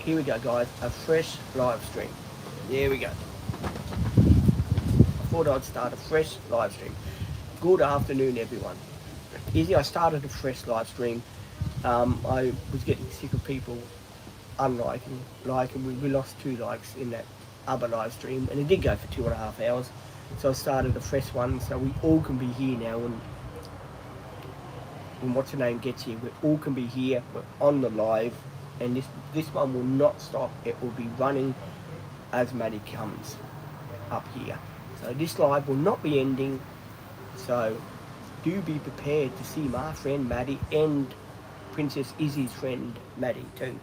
Here we go, guys. A fresh live stream. There we go. I thought I'd start a fresh live stream. Good afternoon, everyone. Izzy, I started a fresh live stream. I was getting sick of people liking. We lost 2 likes in that other live stream, and it did go for 2.5 hours. So I started a fresh one, so we all can be here now. When what's her name gets here, we all can be here. We're on the live, and this one will not stop. It will be running as Maddie comes up here. So this live will not be ending. So do be prepared to see my friend Maddie and Princess Izzy's friend Maddie too.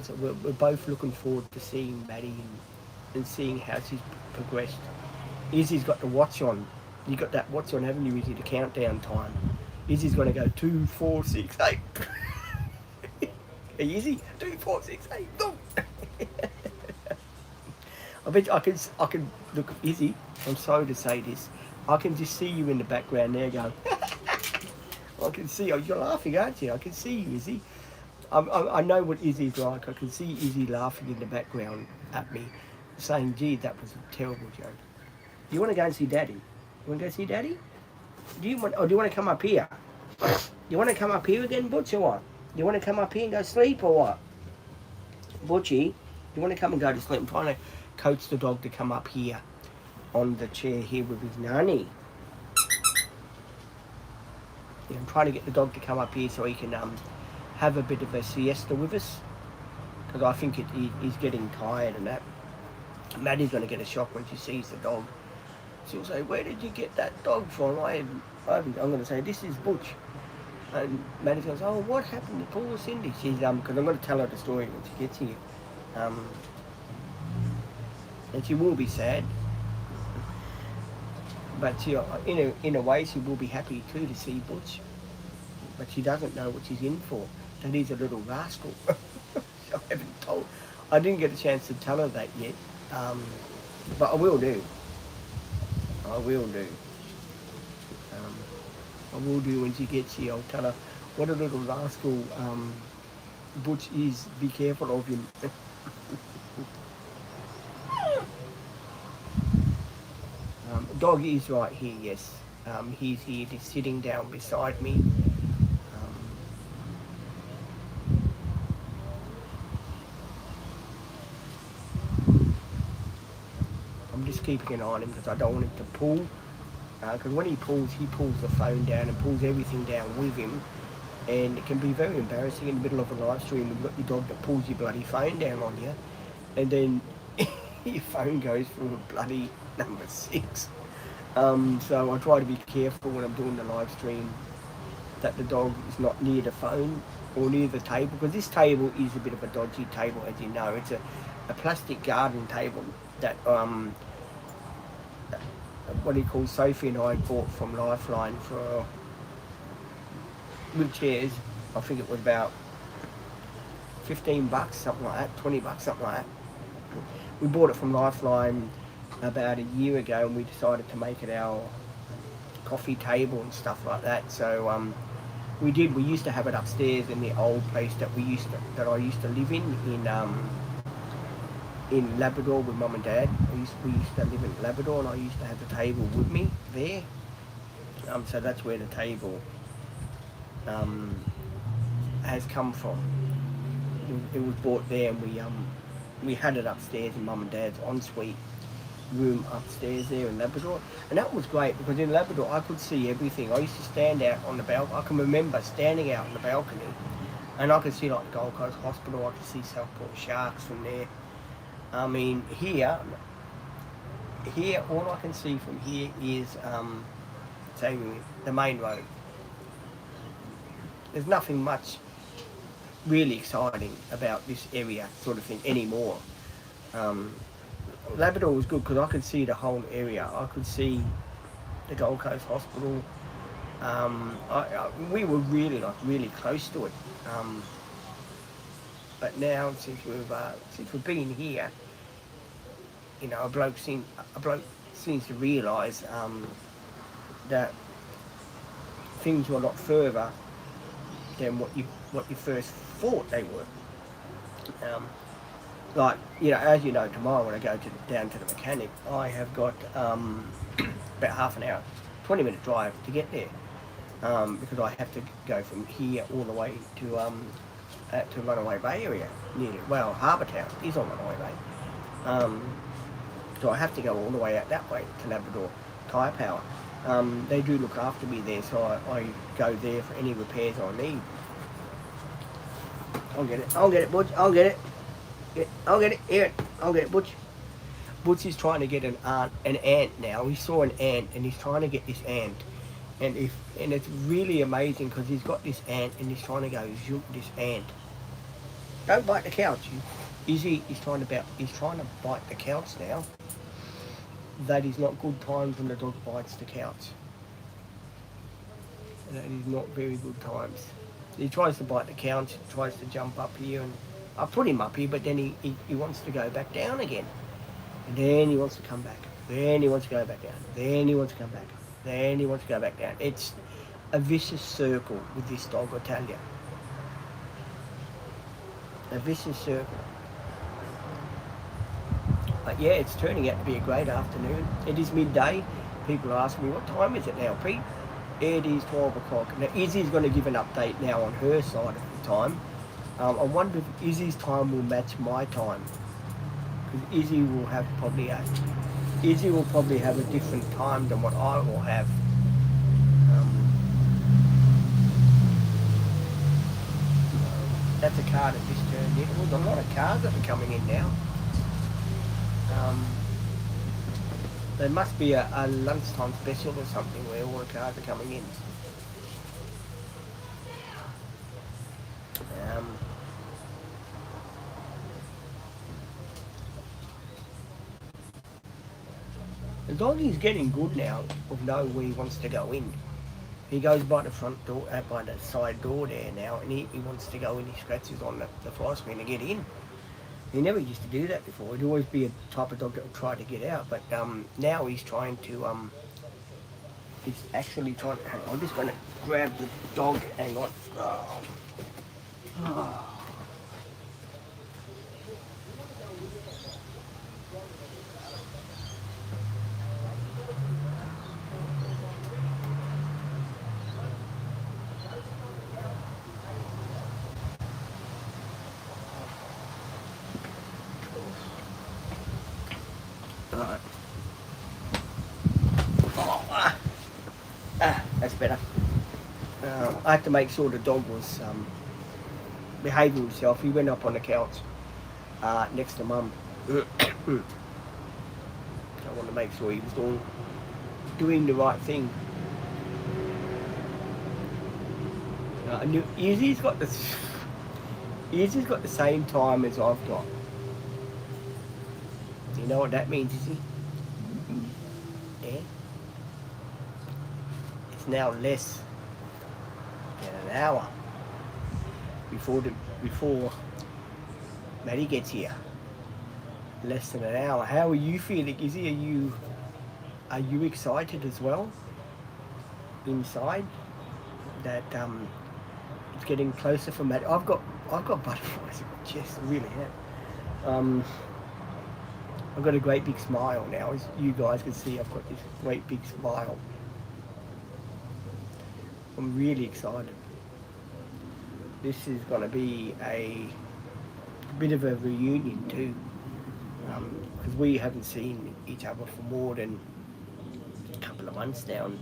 So we're both looking forward to seeing Maddie and seeing how she's progressed. Izzy's got the watch on. You got that watch on, haven't you, Izzy? The countdown time. Izzy's going to go 2, 4, 6, 8. Hey, Izzy, 2, 4, 6, 8. No. I bet you I can look, Izzy. I'm sorry to say this. I can just see you in the background there going. I can see. Oh, you're laughing, aren't you? I can see you, Izzy. I know what Izzy's like. I can see Izzy laughing in the background at me, saying, "Gee, that was a terrible joke." You want to go and see Daddy? You want to go see Daddy? Do you want to come up here? You want to come up here again, Butch, or what? You want to come up here and go sleep, or what? Butchie, you want to come and go to sleep? I'm trying to coax the dog to come up here on the chair here with his nanny. Yeah, I'm trying to get the dog to come up here so he can have a bit of a siesta with us, because I think he's getting tired and that. Maddie's going to get a shock when she sees the dog. She'll say, "Where did you get that dog from?" I'm going to say, "This is Butch." And Maddie goes, "Oh, what happened to poor Cindy?" She's because I'm going to tell her the story when she gets here. And she will be sad, but she, in a way, she will be happy too to see Butch. But she doesn't know what she's in for. That he's a little rascal. I didn't get a chance to tell her that yet, but I will do. I will do when she gets here. I'll tell her what a little rascal Butch is. Be careful of him. Dog is right here, yes. He's here, he's sitting down beside me. I'm just keeping an eye on him because I don't want him to pull. Because when he pulls the phone down and pulls everything down with him. And it can be very embarrassing in the middle of a live stream when you've got your dog that pulls your bloody phone down on you. And then your phone goes through a bloody number 6. So I try to be careful when I'm doing the live stream that the dog is not near the phone or near the table, because this table is a bit of a dodgy table, as you know. It's a plastic garden table that what he calls Sophie and I bought from Lifeline for with chairs. I think it was about $15, something like that, $20, something like that. We bought it from Lifeline about a year ago, and we decided to make it our coffee table and stuff like that. So we did. We used to have it upstairs in the old place that I used to live in Labrador with Mum and Dad. We used to live in Labrador, and I used to have the table with me there. So that's where the table has come from. It was bought there, and we had it upstairs in Mum and Dad's ensuite room upstairs there in Labrador, and that was great because in Labrador I could see everything. I used to stand out on the balcony. I can remember standing out on the balcony, and I could see like the Gold Coast Hospital. I could see Southport Sharks from there. I mean, here, all I can see from here is say the main road. There's nothing much really exciting about this area sort of thing anymore. Labrador was good because I could see the whole area. I could see the Gold Coast Hospital. We were really close to it. But now since we've been here, you know, a bloke seems to realise that things were a lot further than what you first thought they were. Um, like, you know, as you know, tomorrow when I go down to the mechanic, I have got about half an hour, 20-minute drive to get there, because I have to go from here all the way to Runaway Bay area, well, Harbour Town is on Runaway Bay. So I have to go all the way out that way to Labrador Tyre Power. They do look after me there, so I go there for any repairs I need. I'll get it, Butch, I'll get it. I'll get it, here, I'll get it, Butch. Butch is trying to get an ant now. He saw an ant and he's trying to get this ant. And it's really amazing because he's got this ant and he's trying to go zoop this ant. Don't bite the couch. He's trying to bite the couch now. That is not good times when the dog bites the couch. That is not very good times. He tries to bite the couch, tries to jump up here, and I put him up here, but then he wants to go back down again. And then he wants to come back. Then he wants to go back down. Then he wants to come back. Then he wants to go back down. It's a vicious circle with this dog, I tell you. A vicious circle. But yeah, it's turning out to be a great afternoon. It is midday. People are asking me, what time is it now, Pete? It is 12 o'clock. Now, Izzy's going to give an update now on her side of the time. I wonder if Izzy's time will match my time. Because Izzy will probably have a different time than what I will have. That's a car that just turned in. There's a lot of cars that are coming in now. There must be a lunchtime special or something where all the cars are coming in. The dog is getting good now of knowing where he wants to go in. He goes by the front door, by the side door there now, and he wants to go in. He scratches on the fly screen to get in. He never used to do that before. He'd always be a type of dog that would try to get out, but now he's trying to. He's actually trying. Hang on, I'm just going to grab the dog. Hang on. Oh. Right. That's better. I had to make sure the dog was behaving himself. He went up on the couch next to Mum. I want to make sure he was doing the right thing. Izzy's got the same time as I've got. You know what that means, Izzy? Yeah. It's now less than an hour before Maddie gets here. Less than an hour. How are you feeling, Izzy? Are you excited as well? Inside that it's getting closer for Maddie. I've got butterflies in my chest. I really have. I've got a great big smile now. As you guys can see, I've got this great big smile. I'm really excited. This is going to be a bit of a reunion too, because we haven't seen each other for more than a couple of months now. And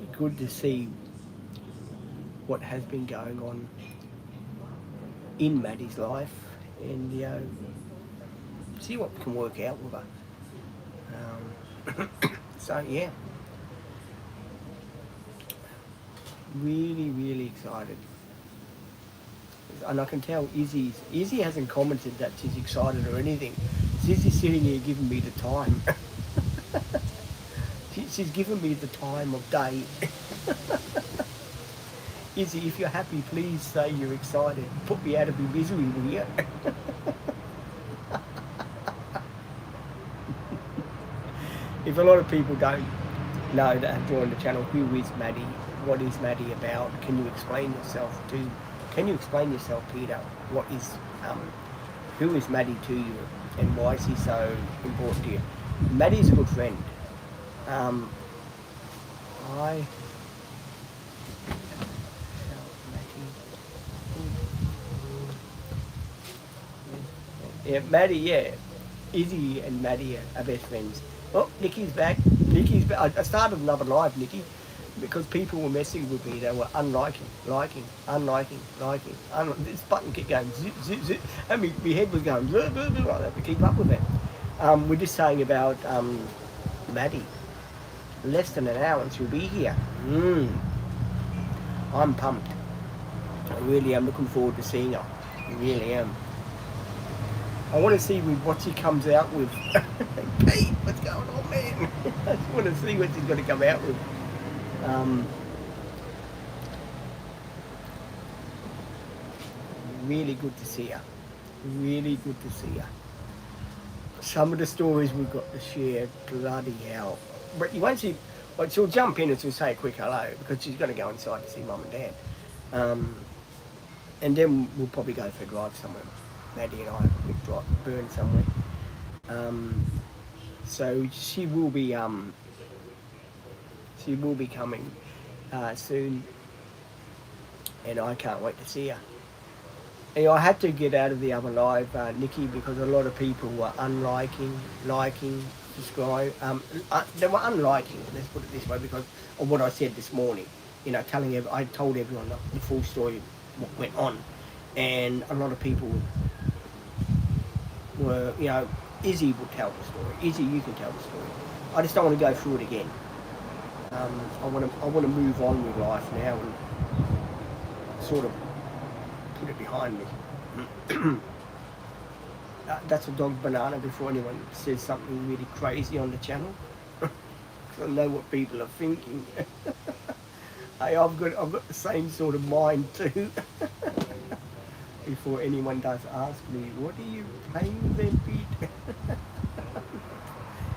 it's good to see what has been going on in Maddie's life, and see what can work out with her. So yeah, really excited, and I can tell Izzy hasn't commented that she's excited or anything. Izzy's sitting here giving me the time. She's given me the time of day. Izzy, if you're happy, please say you're excited. Put me out of my misery, will you? If a lot of people don't know that have joined the channel, who is Maddie? What is Maddie about? Can you explain yourself to Can you explain yourself, Peter? What is, who is Maddie to you, and why is he so important to you? Maddie's a good friend. Um, I Yeah, Maddie, yeah. Izzy and Maddie are best friends. Oh, Nikki's back. Nikki's back. I started another live, Nikki, because people were messing with me. They were unliking, liking. This button kept going zip, zip, zip. And my head was going zip, zip, zip, like that to keep up with it. We're just saying about Maddie. Less than an hour and she'll be here. I'm pumped. I really am looking forward to seeing her. I really am. I want to see what she comes out with. Pete, what's going on, man? I just want to see what she's going to come out with. Really good to see her. Really good to see her. Some of the stories we've got to share, bloody hell. But you won't see, but she'll jump in and she'll say a quick hello because she's going to go inside to see Mum and Dad. And then we'll probably go for a drive somewhere. Maddie and I will burn somewhere. So she will be coming soon, and I can't wait to see her. And I had to get out of the other live, Nikki, because a lot of people were liking, subscribe. They were unliking, let's put it this way, because of what I said this morning. You know, I told everyone the full story, what went on, and a lot of people were, you know, Izzy will tell the story. Izzy, you can tell the story. I just don't want to go through it again. I want to move on with life now and sort of put it behind me. That's a dog Banana before anyone says something really crazy on the channel. I know what people are thinking. Hey, I've got the same sort of mind too. Before anyone does ask me, what are you playing then, Pete?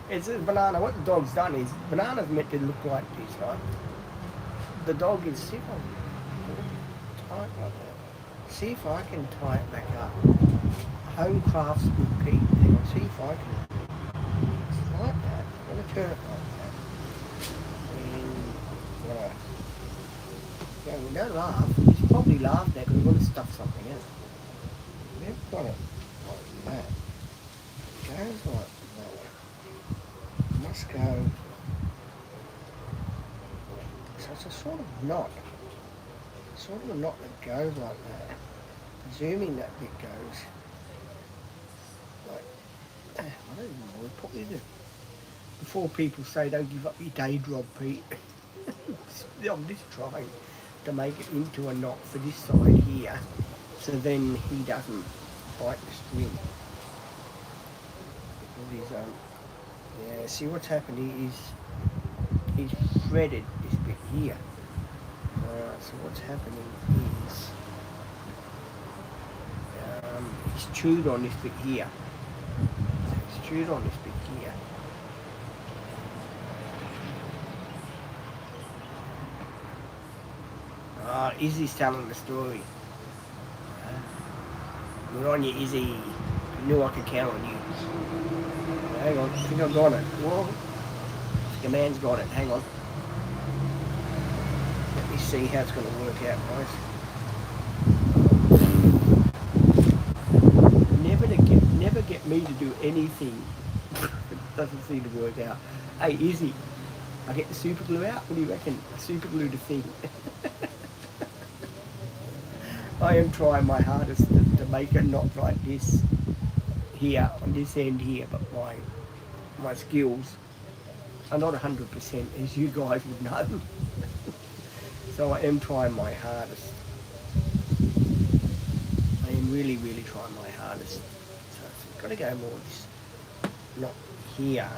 It's a Banana. What the dog's done is, Banana's meant to look like this, right? The dog is tight like that. See if I can tie it back up. Home crafts with Pete. Hang on, see if I can. It's like that. I'm going to turn it like that. And, right. Yeah, we don't laugh. He's probably laughed at because we want to stuff something in. We've got it like that. It goes like that. Must go. So it's a sort of knot. Sort of a knot that goes like that. Presuming that bit goes like, I don't even know what to put in it. Before people say don't give up your day job, Pete. I'm just trying to make it into a knot for this side here, so then he doesn't bite the string. Yeah, see what's happened is he's threaded this bit here. So what's happening is he's chewed on this bit here. So he's chewed on this bit here. Izzy's telling the story. Good on you, Izzy. You knew I could count on you. Hang on, I think I've got it. Whoa. I think a man's got it. Hang on. Let me see how it's going to work out, guys. Never get me to do anything that doesn't seem to work out. Hey, Izzy, I get the super glue out? What do you reckon? Super glue the thing. I am trying my hardest to make a knot like this here, on this end here, but my skills are not 100%, as you guys would know. So I am trying my hardest. I am really, really trying my hardest. So it's got to go more this knot here.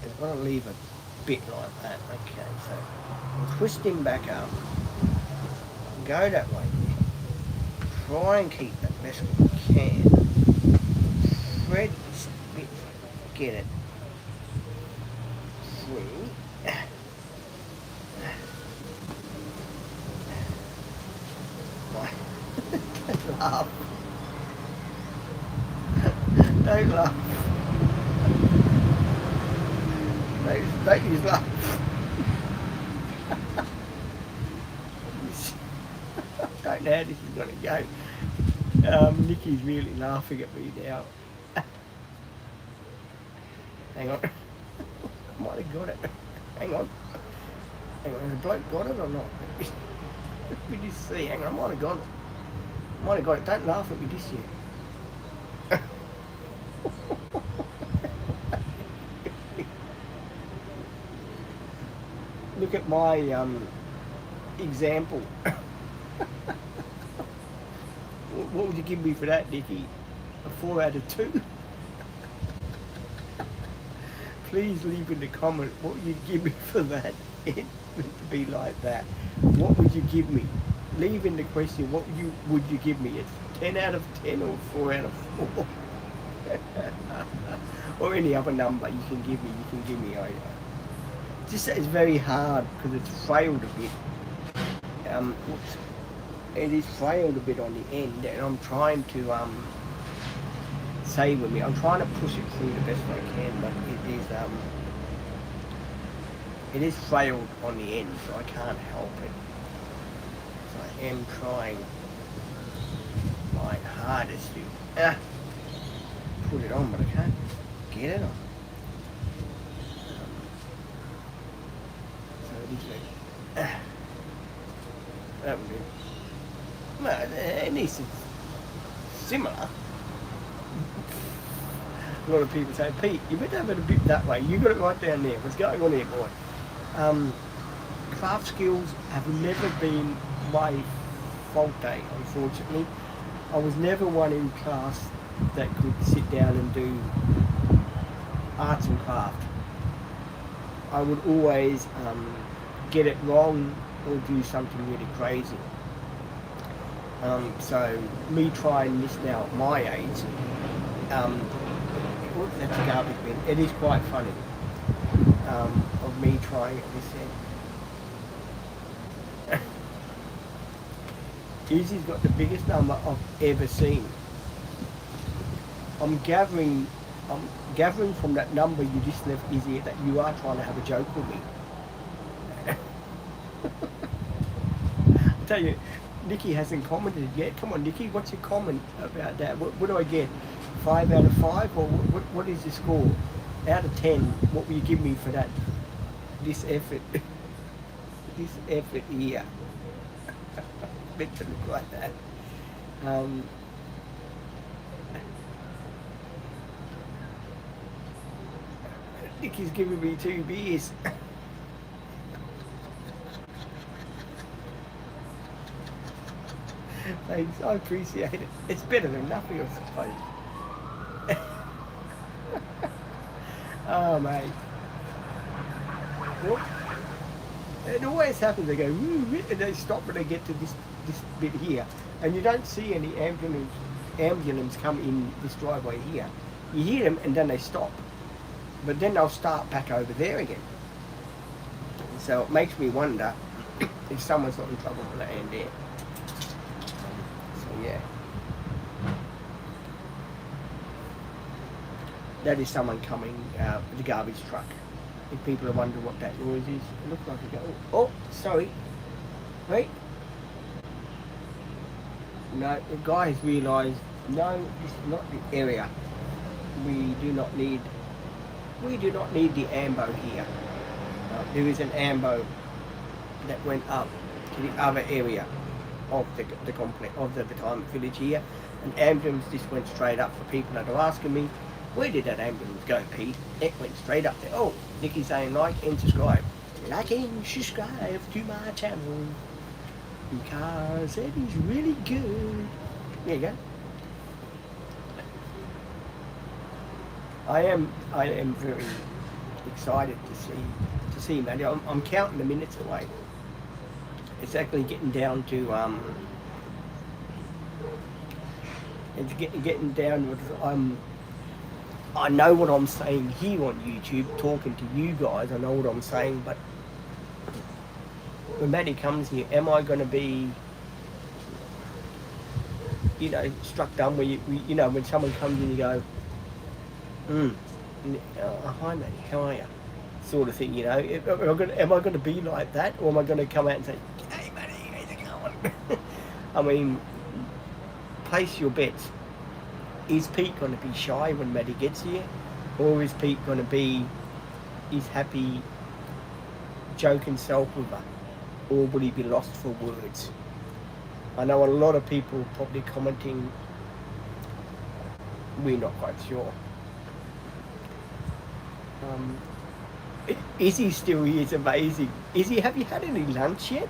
I've got to leave a bit like that. Okay, so I'm twisting back up. Go that way. Try and keep that best we can. Thread this bit, get it free. Don't laugh. Don't use laugh. Don't know how this is going to go. Nikki's really laughing at me now. Hang on. Might have got it. Hang on. Hang on, has the bloke got it or not? Let me just see. Hang on, I might have got it. Might have got it. Don't laugh at me this year. Look at my example. What would you give me for that, Nikki? A 4 out of 2? Please leave in the comment what would you give me for that. It would be like that. What would you give me? Leave in the question what would you give me? It's 10 out of 10 or 4 out of 4? Or any other number you can give me. Just that it's very hard because it's frailed a bit. It is frailed a bit on the end, and I'm trying to say with me. I'm trying to push it through the best way I can, but it is frailed on the end, so I can't help it. So I am trying my hardest to put it on, but I can't get it on. So it is like, that would be. Well, at least it's similar. A lot of people say, Pete, you better have it a bit that way. You got it right down there. What's going on here, boy? Craft skills have never been my forte, unfortunately. I was never one in class that could sit down and do arts and craft. I would always get it wrong or do something really crazy. So me trying this now at my age, that's a garbage bin. It is quite funny of me trying it this end. Izzy's got the biggest number I've ever seen. I'm gathering from that number you just left, Izzy, that you are trying to have a joke with me. I tell you, Nikki hasn't commented yet. Come on, Nikki, what's your comment about that? What do I get? 5 out of 5, or what is the score? Out of 10, what will you give me for that? This effort. This effort here. Meant to look like that. Nikki's giving me 2 beers. Thanks, I appreciate it. It's better than nothing, I suppose. Oh, mate. Well, it always happens. They go, woo, and they stop when they get to this bit here. And you don't see any ambulance come in this driveway here. You hear them and then they stop. But then they'll start back over there again. So it makes me wonder if someone's not in trouble for that end there. Yeah, that is someone coming with the garbage truck. If people are wondering what that noise is, it looks like a go. Oh, sorry. Wait. No, the guy has realised. No, this is not the area. We do not need the ambo here. There is an ambo that went up to the other area of the complex, of the retirement village here. An ambulance just went straight up for people that are asking me, where did that ambulance go, Pete? It went straight up there. Oh, Nikki's saying like and subscribe. Like and subscribe to my channel because it is really good. There you go. I am very excited to see, man. I'm counting the minutes away. It's actually getting down to getting down to I know what I'm saying here on YouTube, talking to you guys. I know what I'm saying, but when Maddie comes here, am I going to be, struck dumb? Where you know, when someone comes in, you go, Mm. Hi, Maddie, how are you? Sort of thing, you know. Am I going to be like that, or am I going to come out and say, "Hey, Maddie, how's it going?" I mean, place your bets. Is Pete going to be shy when Maddie gets here, or is Pete going to be his happy, joking self with her, or will he be lost for words? I know a lot of people probably commenting. We're not quite sure. Um, Izzy still here is amazing. Izzy, have you had any lunch yet?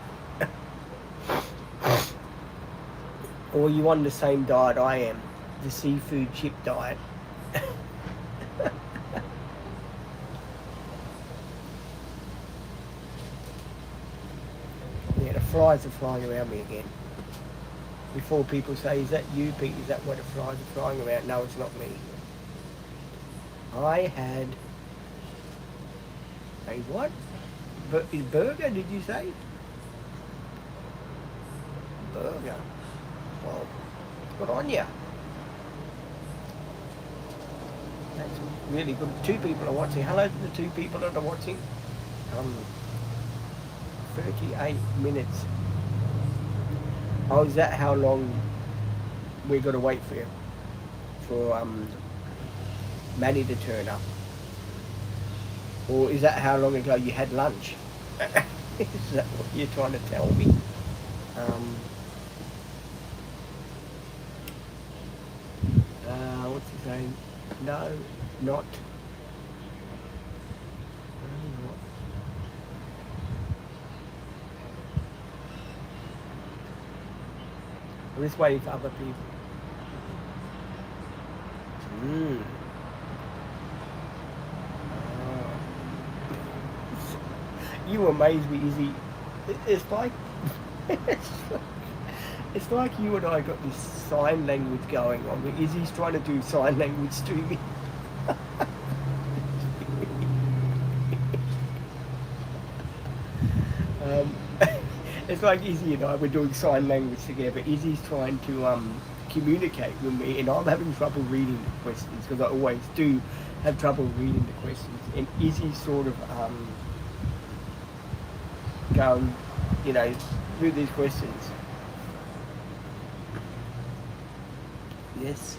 Or are you on the same diet I am? The seafood chip diet. Yeah, the flies are flying around me again. Before people say, is that you, Pete? Is that where the flies are flying around? No, it's not me. I had a what? Burger, did you say? Burger. Well, good on you. That's really good. 2 people are watching. Hello to the 2 people that are watching. Um, 38 minutes. Oh, is that how long we're going to wait for you? For Maddie to turn up? Or is that how long ago you had lunch? Is that what you're trying to tell me? What's his name? No, not. I'm just waiting for other people. Mm. You amaze me, Izzy. It's like it's like you and I got this sign language going on. Where Izzy's trying to do sign language to me. um, it's like Izzy and I were doing sign language together. Izzy's trying to communicate with me, and I'm having trouble reading the questions because I always do have trouble reading the questions. And Izzy's sort of going, you know, through these questions. Yes,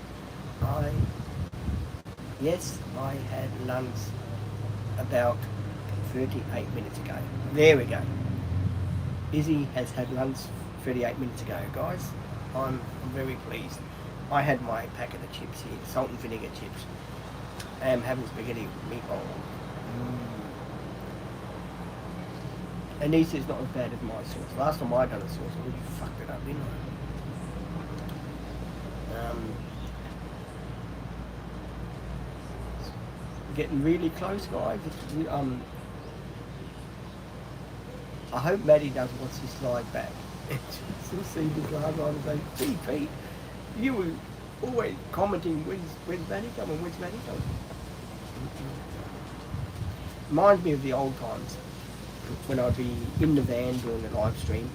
I had lunch about 38 minutes ago. There we go. Izzy has had lunch 38 minutes ago, guys. I'm very pleased. I had my packet of chips here, salt and vinegar chips. I am having spaghetti with meatball. And this is not as bad as my sauce. Last time I done a sauce, I really fucked it up, didn't I? Getting really close, guys. I hope Maddie does watch this live back. She'll see this live and say, "Gee, Pete, you were always commenting, when's Maddie coming? When's Maddie coming?" Reminds me of the old times when I'd be in the van doing a live stream.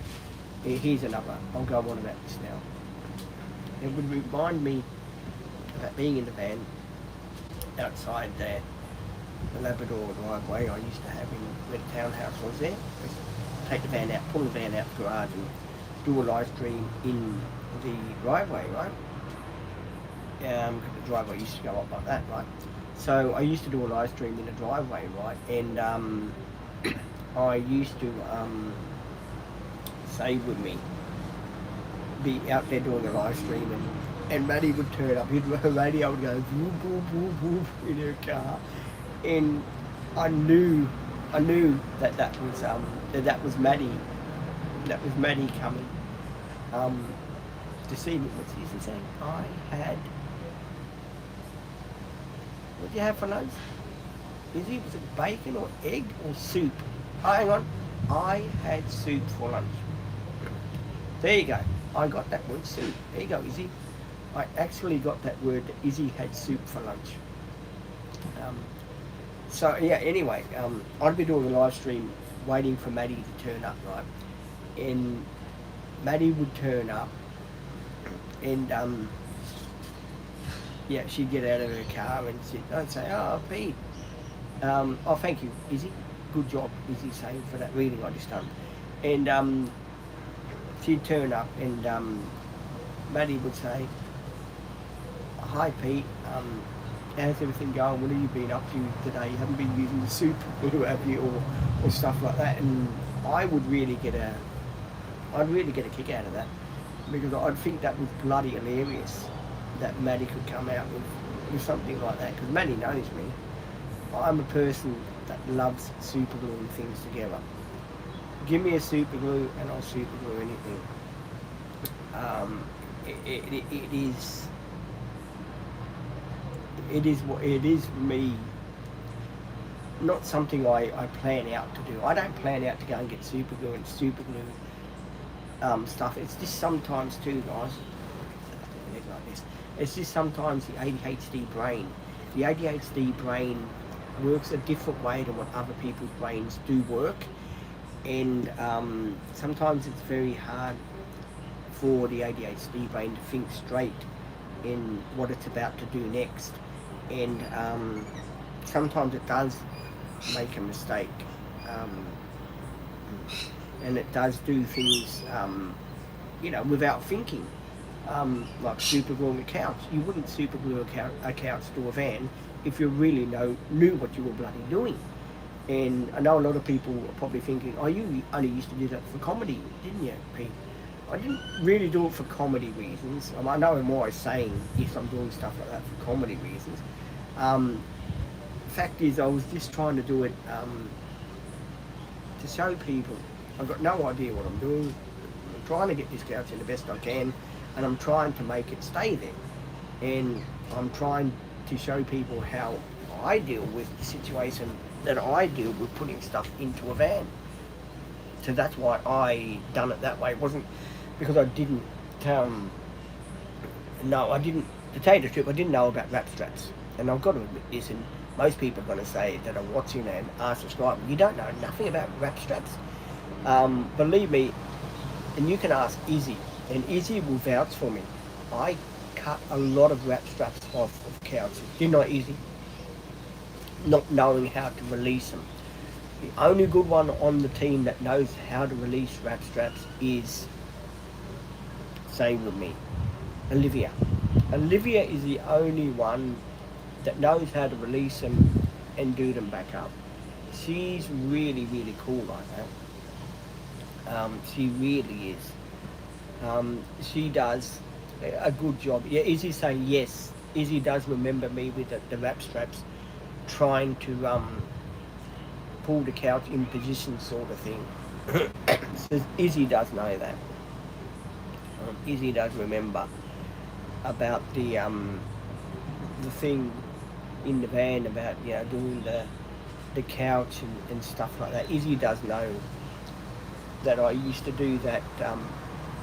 Here's another. I'll go on about this now. It would remind me about being in the van outside the Labrador driveway I used to have in where the townhouse was there. Take the van out, pull the van out to the garage and do a live stream in the driveway, right? The driveway used to go up like that, right? So I used to do a live stream in the driveway, right? And I used to say with me, be out there doing a live stream, and Maddie would turn up. Her radio would go whoop, whoop, whoop, whoop in her car, and I knew that was Maddie. That was Maddie coming to see me. What's he saying? I had. What did you have for lunch? Was it bacon or egg or soup? Oh, hang on. I had soup for lunch. There you go. I got that word, soup. There you go, Izzy. I actually got that word that Izzy had soup for lunch. So yeah, anyway, I'd be doing a live stream waiting for Maddie to turn up, right? And Maddie would turn up, and yeah, she'd get out of her car and I'd say, oh, Pete, oh, thank you, Izzy. Good job, Izzy, saying for that reading I just done. And she'd turn up and Maddie would say, hi, Pete. How's everything going? What have you been up to today? You haven't been using the super glue, have you, or stuff like that? And I'd really get a kick out of that, because I'd think that was bloody hilarious that Maddie could come out with something like that. Because Maddie knows me. I'm a person that loves super gluing things together. Give me a super glue and I'll super glue anything. It is me, not something I plan out to do. I don't plan out to go and get super glue and super glue stuff. It's just sometimes too, guys, like this. It's just sometimes the ADHD brain. The ADHD brain works a different way to what other people's brains do work, and sometimes it's very hard for the ADHD brain to think straight in what it's about to do next, and sometimes it does make a mistake, and it does do things without thinking, like super gluing a couch. You wouldn't super glue a couch to a van if you really knew what you were bloody doing. And I know a lot of people are probably thinking, oh, you only used to do that for comedy, didn't you, Pete? I didn't really do it for comedy reasons. I know I'm always saying, yes, I'm doing stuff like that for comedy reasons. Fact is, I was just trying to do it to show people. I've got no idea what I'm doing. I'm trying to get this couch in the best I can, and I'm trying to make it stay there. And I'm trying to show people how I deal with the situation that I deal with putting stuff into a van. So that's why I done it that way. It wasn't because I didn't to tell you the truth, I didn't know about wrap straps. And I've got to admit this, and most people are going to say that are watching and are subscribing, you don't know nothing about wrap straps. Believe me, and you can ask Izzy, and Izzy will vouch for me. I cut a lot of wrap straps off of couches. Didn't I, Izzy? Not knowing how to release them. The only good one on the team that knows how to release wrap straps is, say with me, Olivia. Olivia is the only one that knows how to release them and do them back up. She's really, really cool like that. She really is. She does a good job. Yeah, Izzy's saying yes. Izzy does remember me with the wrap straps, trying to pull the couch in position, sort of thing. So Izzy does know that. Izzy does remember about the thing in the van about doing the couch and stuff like that. Izzy does know that I used to do that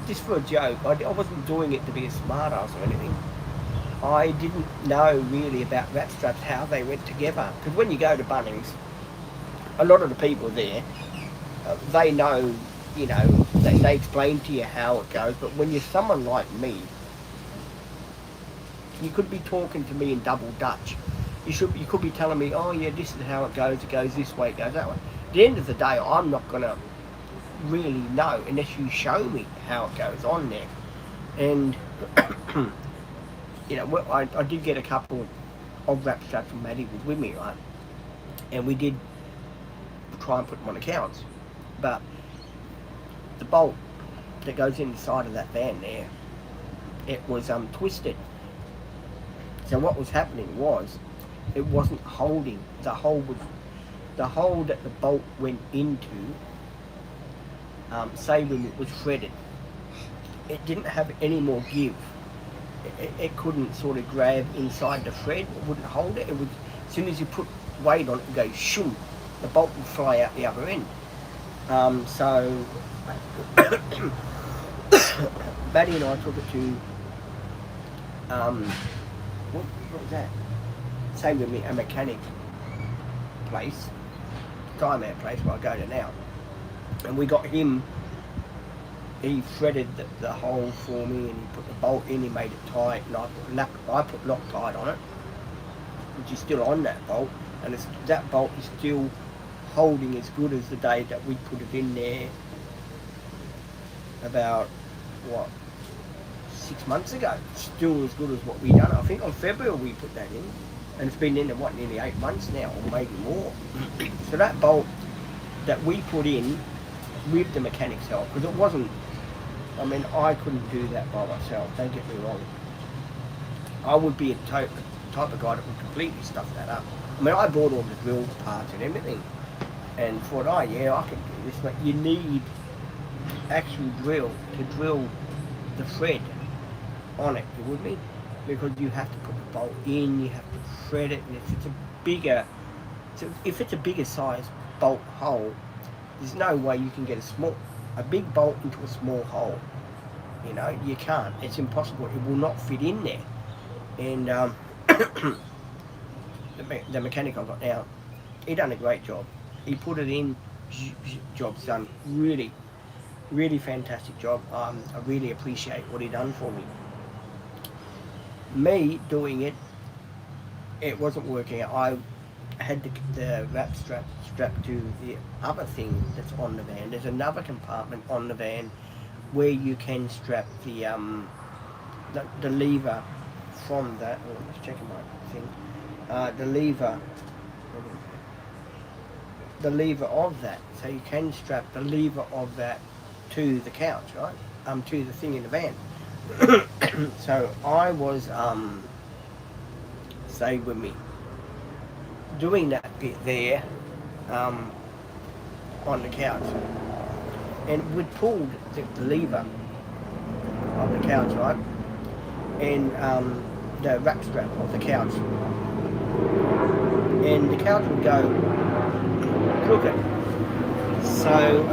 just for a joke. I wasn't doing it to be a smart ass or anything. I didn't know really about wrap straps, how they went together. Because when you go to Bunnings, a lot of the people there, they know, they explain to you how it goes. But when you're someone like me, you could be talking to me in double Dutch. You could be telling me, oh yeah, this is how it goes this way, it goes that way. At the end of the day, I'm not going to really know unless you show me how it goes on there. And, I did get a couple of wrap straps from Maddie with me, right? And we did try and put them on the couch. But the bolt that goes in the side of that van there, it was twisted. So what was happening was, it wasn't holding. The hole that the bolt went into, say when it was threaded, it didn't have any more give. It couldn't sort of grab inside the thread. It wouldn't hold it. It would, as soon as you put weight on it, it goes shoom. The bolt would fly out the other end. So Maddie and I took it to what was that? Same with me, a mechanic place, Time Out place where I go to now, and we got him he threaded the hole for me, and he put the bolt in. He made it tight, and I put Loctite on it, which is still on that bolt, and that bolt is still holding as good as the day that we put it in there about, what, 6 months ago. Still as good as what we done. I think on February we put that in, and it's been in there, what, nearly 8 months now, or maybe more. So that bolt that we put in with the mechanic's help, because it wasn't, I mean, I couldn't do that by myself, don't get me wrong. I would be a type of guy that would completely stuff that up. I mean, I bought all the drill parts and everything, and thought, oh yeah, I can do this, but you need actual drill to drill the thread on it, you with me? Because you have to put the bolt in, you have to thread it, and if it's a bigger size bolt hole, there's no way you can get a big bolt into a small hole. You know, you can't. It's impossible. It will not fit in there. And the mechanic I got now, he done a great job. He put it in, job's done. Really, really fantastic job. I really appreciate what he done for me. Me doing it, it wasn't working out. I had the wrap strap strapped to the other thing that's on the van. There's another compartment on the van where you can strap the lever from that. Oh, I'm just checking my thing. The lever of that. So you can strap the lever of that to the couch, right? To the thing in the van. So I was, stay with me, doing that bit there on the couch, and we'd pulled the lever of the couch, right, and the wrap strap of the couch, and the couch would go crooked. So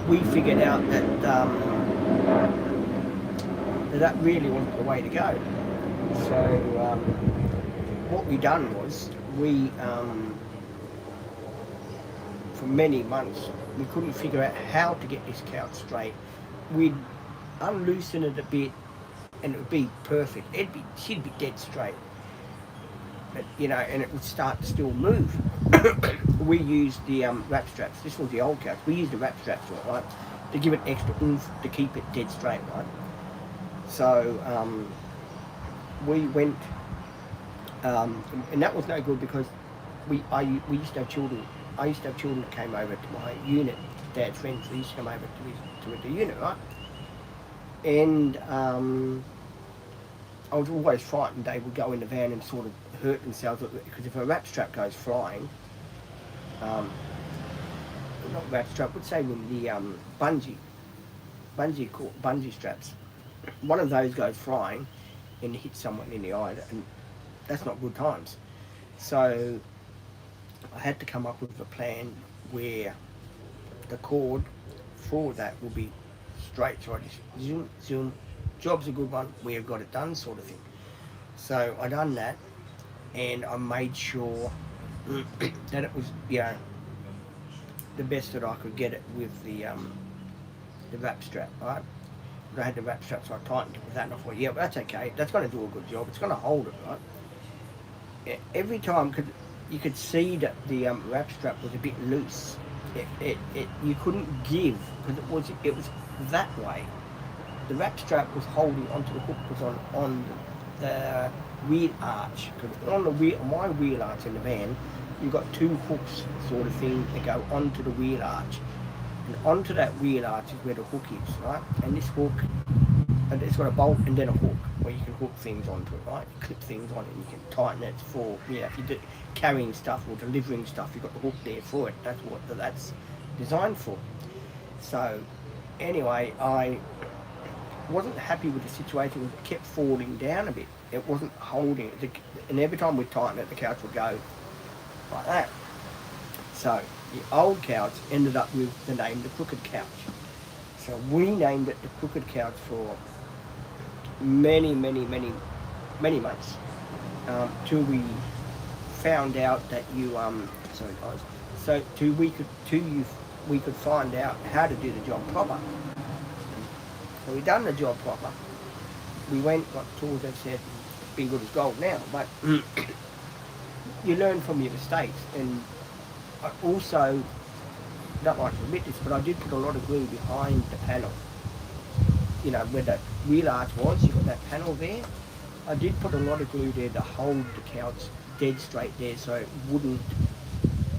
we figured out that that really wasn't the way to go. So what we done was, for many months, we couldn't figure out how to get this couch straight. We'd unloosen it a bit, and it would be perfect. She'd be dead straight. But, you know, and it would start to still move. We used the wrap straps. This was the old couch. We used the wrap straps to it, right, to give it extra oomph to keep it dead straight, right. So we went, and that was no good, because we used to have children. I used to have children that came over to my unit. Dad's friends, they used to come over to the unit, right. And I was always frightened they would go in the van and sort of hurt themselves, because if a wrap strap goes flying, not wrap strap, would say with the bungee straps, one of those goes flying and hits someone in the eye, and that's not good times. So I had to come up with a plan where the cord for that will be straight. So I just zoom, job's a good one, we have got it done, sort of thing. So I done that, and I made sure that it was, you know, the best that I could get it with the wrap strap, right? I had the wrap strap, so I tightened it with that, and I thought, yeah, that's okay, that's going to do a good job, it's going to hold it, right? Every time, you could see that the wrap strap was a bit loose. You couldn't give, because it was that way. The wrap strap was holding onto the hook, was on the wheel arch. Because on my wheel arch in the van, you've got two hooks, sort of thing, that go onto the wheel arch. And onto that wheel arch is where the hook is, right? And this hook, and it's got a bolt and then a hook where you can hook things onto it, right? You clip things on it, and you can tighten it for, yeah, if you're carrying stuff or delivering stuff, you've got the hook there for it. That's what that's designed for. So anyway, I wasn't happy with the situation. It kept falling down a bit. It wasn't holding it, and every time we tighten it, the couch would go like that. So the old couch ended up with the name the Crooked Couch. So we named it the Crooked Couch for many months, till we found out that sorry guys, so we could find out how to do the job proper. So we done the job proper. We went, got tools, and said, it's been good as gold now, but you learn from your mistakes. And I also don't like to admit this, but I did put a lot of glue behind the panel. You know, where the wheel arch was, you got that panel there. I did put a lot of glue there to hold the couch dead straight there, so it wouldn't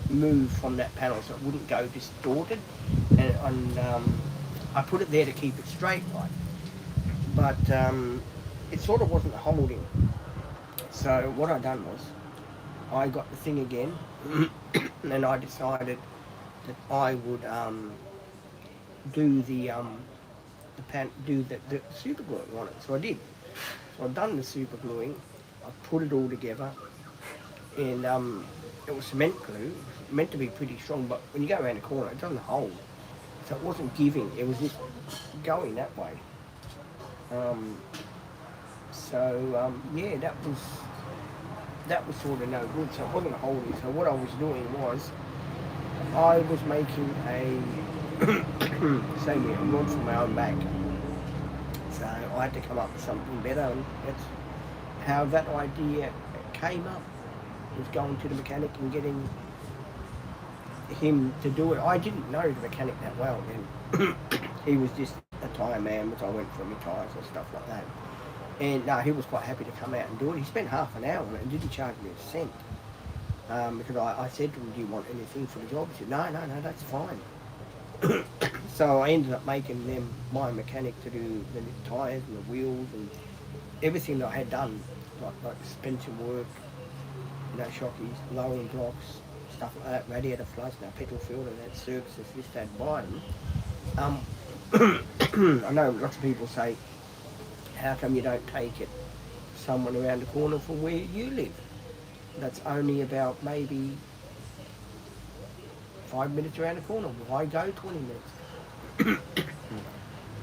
move from that panel, so it wouldn't go distorted. And I put it there to keep it straight, like. But it sort of wasn't holding. So what I done was, I got the thing again, and I decided that I would do the super gluing on it. So I did. So I've done the super gluing. I put it all together, and it was cement glue. It was meant to be pretty strong, but when you go around the corner, it doesn't hold. So it wasn't giving. It was just going that way. Yeah, that was sort of no good. So it wasn't holding. So what I was doing was, I was making a rod for my own back. So I had to come up with something better, and that's how that idea came up. Was going to the mechanic and getting him to do it. I didn't know the mechanic that well then. He was just a tyre man, which I went for my tyres and stuff like that. And no, he was quite happy to come out and do it. He spent half an hour on it and didn't charge me a cent. Because I said to him, do you want anything for the job? He said, no, that's fine. So I ended up making them my mechanic to do the tyres and the wheels and everything that I had done, like suspension work, you know, shockies, lowering blocks, stuff like that, radiator flush, petrol filter, that services, this, that, bottom. I know lots of people say, how come you don't take it to someone around the corner from where you live? That's only about maybe 5 minutes around the corner. Why go 20 minutes?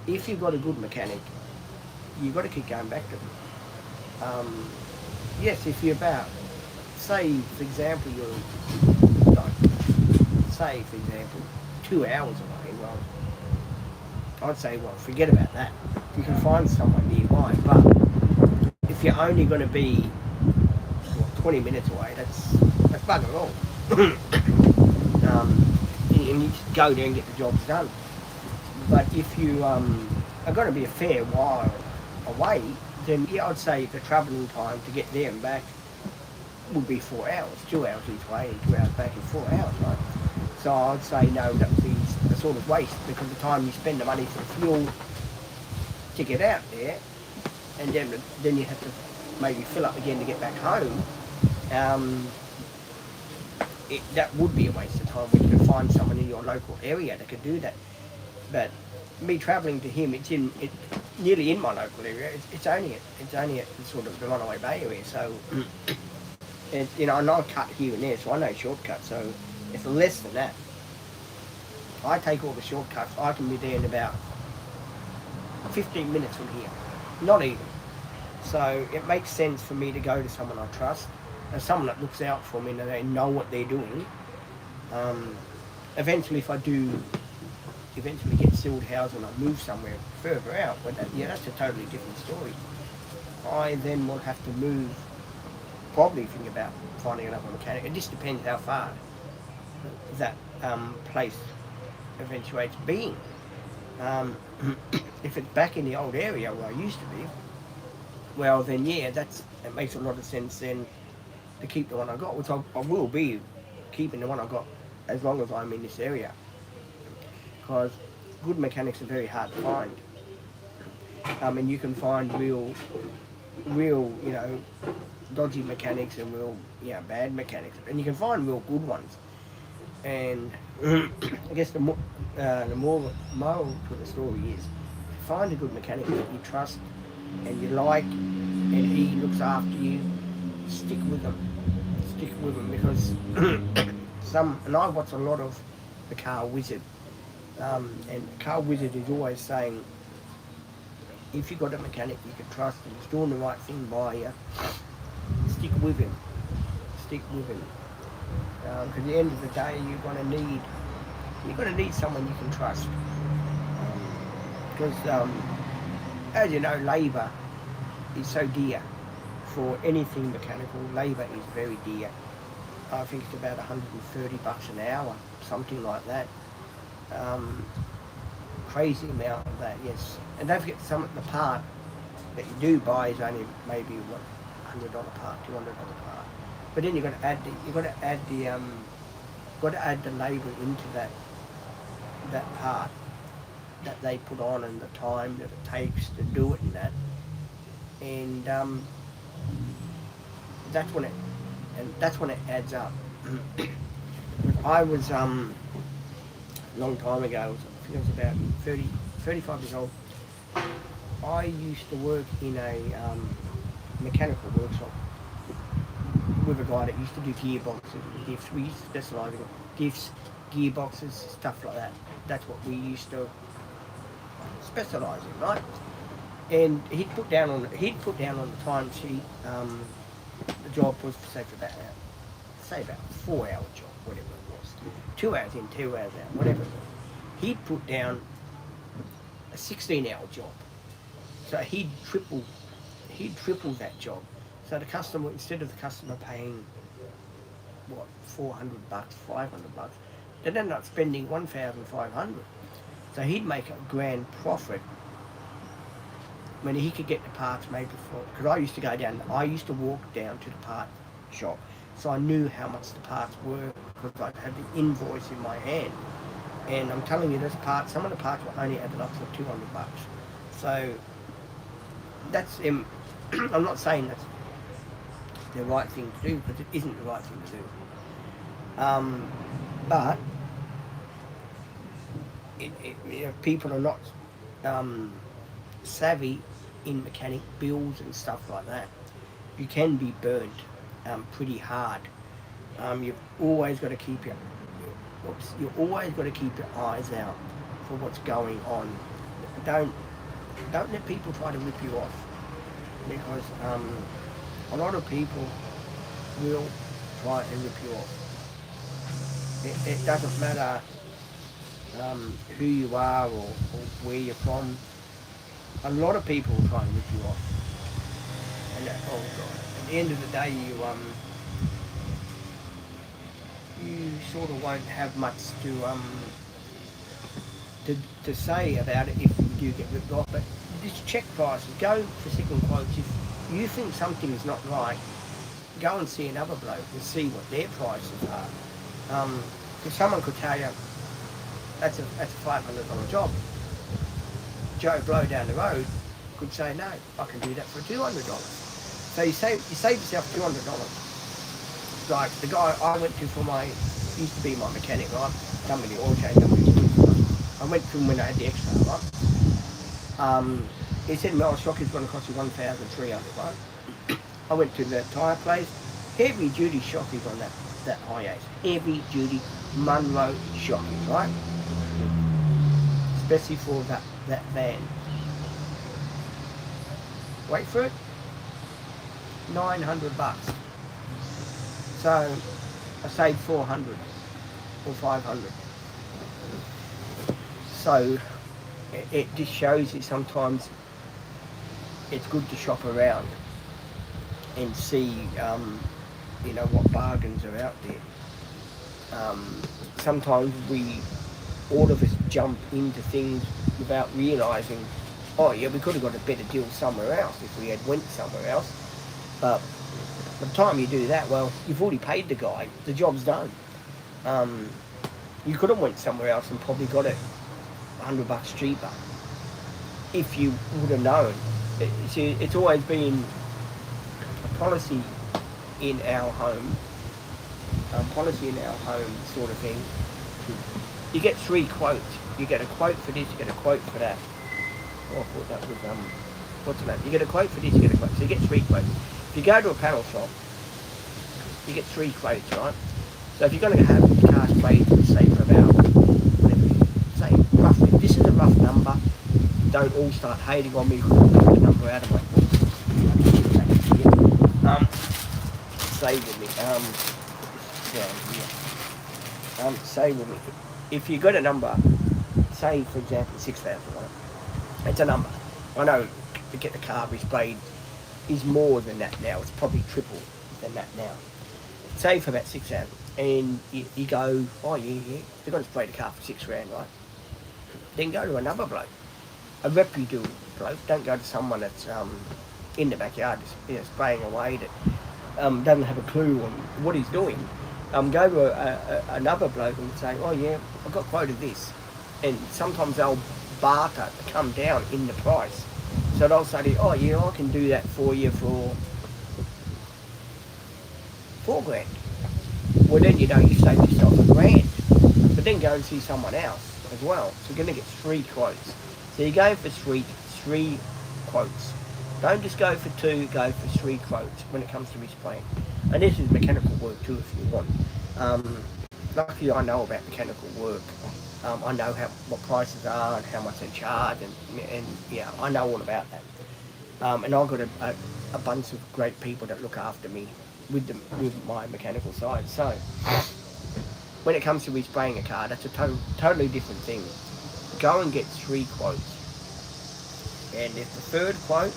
If you've got a good mechanic, you've got to keep going back to them. Yes, if you're about, say for example, you're like, 2 hours away, well, I'd say, well, forget about that. You can find someone nearby, but if you're only going to be 20 minutes away, that's bugger all. And you just go there and get the jobs done. But if you are going to be a fair while away, then yeah, I'd say the travelling time to get there and back would be 4 hours, 2 hours each way and 2 hours back in 4 hours, right? So I'd say no, that would be a sort of waste, because the time you spend the money for fuel to get out there, and then you have to maybe fill up again to get back home, that would be a waste of time when you can find someone in your local area that could do that. But me travelling to him, it's nearly in my local area. It's only at sort of the Runaway Bay area. So, and, you know, and I cut here and there, so I know shortcuts. So it's less than that. I take all the shortcuts. I can be there in about 15 minutes from here, not even. So it makes sense for me to go to someone I trust, and someone that looks out for me and they know what they're doing. Eventually, if I do get sealed housing and I move somewhere further out, but that's a totally different story. I then will have to move, probably think about finding another mechanic. It just depends how far that place eventuates being. If it's back in the old area where I used to be, well then yeah, it makes a lot of sense then to keep the one I got, which I will be keeping the one I got as long as I'm in this area, because good mechanics are very hard to find. And you can find real, you know, dodgy mechanics and real, bad mechanics, and you can find real good ones. And I guess the moral to the story is, find a good mechanic that you trust and you like, and he looks after you. Stick with them, because and I watch a lot of the Car Wizard, and Car Wizard is always saying, if you've got a mechanic you can trust and he's doing the right thing by you, stick with him. Because at the end of the day, you're gonna need someone you can trust. Because as you know, labour is so dear. For anything mechanical, labour is very dear. I think it's about $130 an hour, something like that. Crazy amount of that, yes. And don't forget, the part that you do buy is only maybe what, $100 part, $200 part. But then you've got to add the labour into that part that they put on, and the time that it takes to do it and that. And that's when it adds up. I was a long time ago, I think I was about 35 years old. I used to work in a mechanical workshop with a guy that used to do gearboxes, diffs. We used to specialise in diffs, gearboxes, stuff like that. That's what we used to specialise in, right? And he'd put down on the time sheet, the job was say about 4 hour job, whatever it was, 2 hours in, 2 hours out, whatever it was. He'd put down a 16-hour job, so he'd triple that job. So the customer, instead of the customer paying what, $400, $500, they'd end up spending $1,500. So he'd make a grand profit when he could get the parts made before. Because I used to walk down to the part shop, so I knew how much the parts were, because I had the invoice in my hand. And I'm telling you, some of the parts were only added up to $200. So that's I'm not saying that's the right thing to do, because it isn't the right thing to do. But people are not savvy in mechanic bills and stuff like that. You can be burnt pretty hard. You've always got to keep your eyes out for what's going on. Don't let people try to rip you off, because a lot of people will try and rip you off. It doesn't matter who you are or where you're from. A lot of people will try and rip you off. And oh God, at the end of the day, you sort of won't have much to say about it if you do get ripped off. But just check prices. Go for second quotes. If you think something is not right, go and see another bloke and see what their prices are. Because someone could tell you that's a $500 job. Joe Blow down the road could say, no, I can do that for $200. So you save yourself $200. Like the guy I went to used to be my mechanic, right? Company oil change. I went to him when I had the extra, right? He said, "Well, shock is going to cost you $1,300, right?" I went to the tyre place. Heavy duty shockies on that high ace. Heavy duty Munro shockies, right? Especially for that van. Wait for it. $900. So I saved $400 or $500. So it just shows you sometimes it's good to shop around and see what bargains are out there. Sometimes all of us jump into things without realising, oh yeah, we could have got a better deal somewhere else if we had went somewhere else. But by the time you do that, well, you've already paid the guy, the job's done. You could have went somewhere else and probably got it $100 cheaper if you would have known. It's always been a policy in our home, sort of thing. You get 3 quotes. You get a quote for this, you get a quote for that. Oh, I thought that was, what's the matter? You get a quote for this, you get a quote. So you get 3 quotes. If you go to a panel shop, you get 3 quotes, right? So if you're going to have cars made, say for about, say roughly, this is a rough number. Don't all start hating on me because I picked the number out of my book. Stay with me. around here. Say with me, if you got a number, say for example 6,000, right? It's a number. I know to get the car resplayed is more than that now. It's probably triple than that now. Say for about 6,000, and you go, oh yeah, they're going to spray the car for 6 grand, right? Then go to another bloke, a reputable bloke. Don't go to someone that's in the backyard just spraying away that doesn't have a clue on what he's doing. Go to another bloke and say, oh yeah, I've got quoted this. And sometimes they'll barter to come down in the price. So they'll say to you, oh yeah, I can do that for you for 4 grand. Well then you save yourself a grand. But then go and see someone else as well. So you're going to get 3 quotes. So you go for three quotes. Don't just go for 2, go for 3 quotes when it comes to respraying. And this is mechanical work too if you want. Luckily I know about mechanical work. I know what prices are and how much they charge, and yeah, I know all about that. And I've got a bunch of great people that look after me with my mechanical side. So when it comes to respraying a car, that's a totally different thing. Go and get 3 quotes, and if the 3rd quote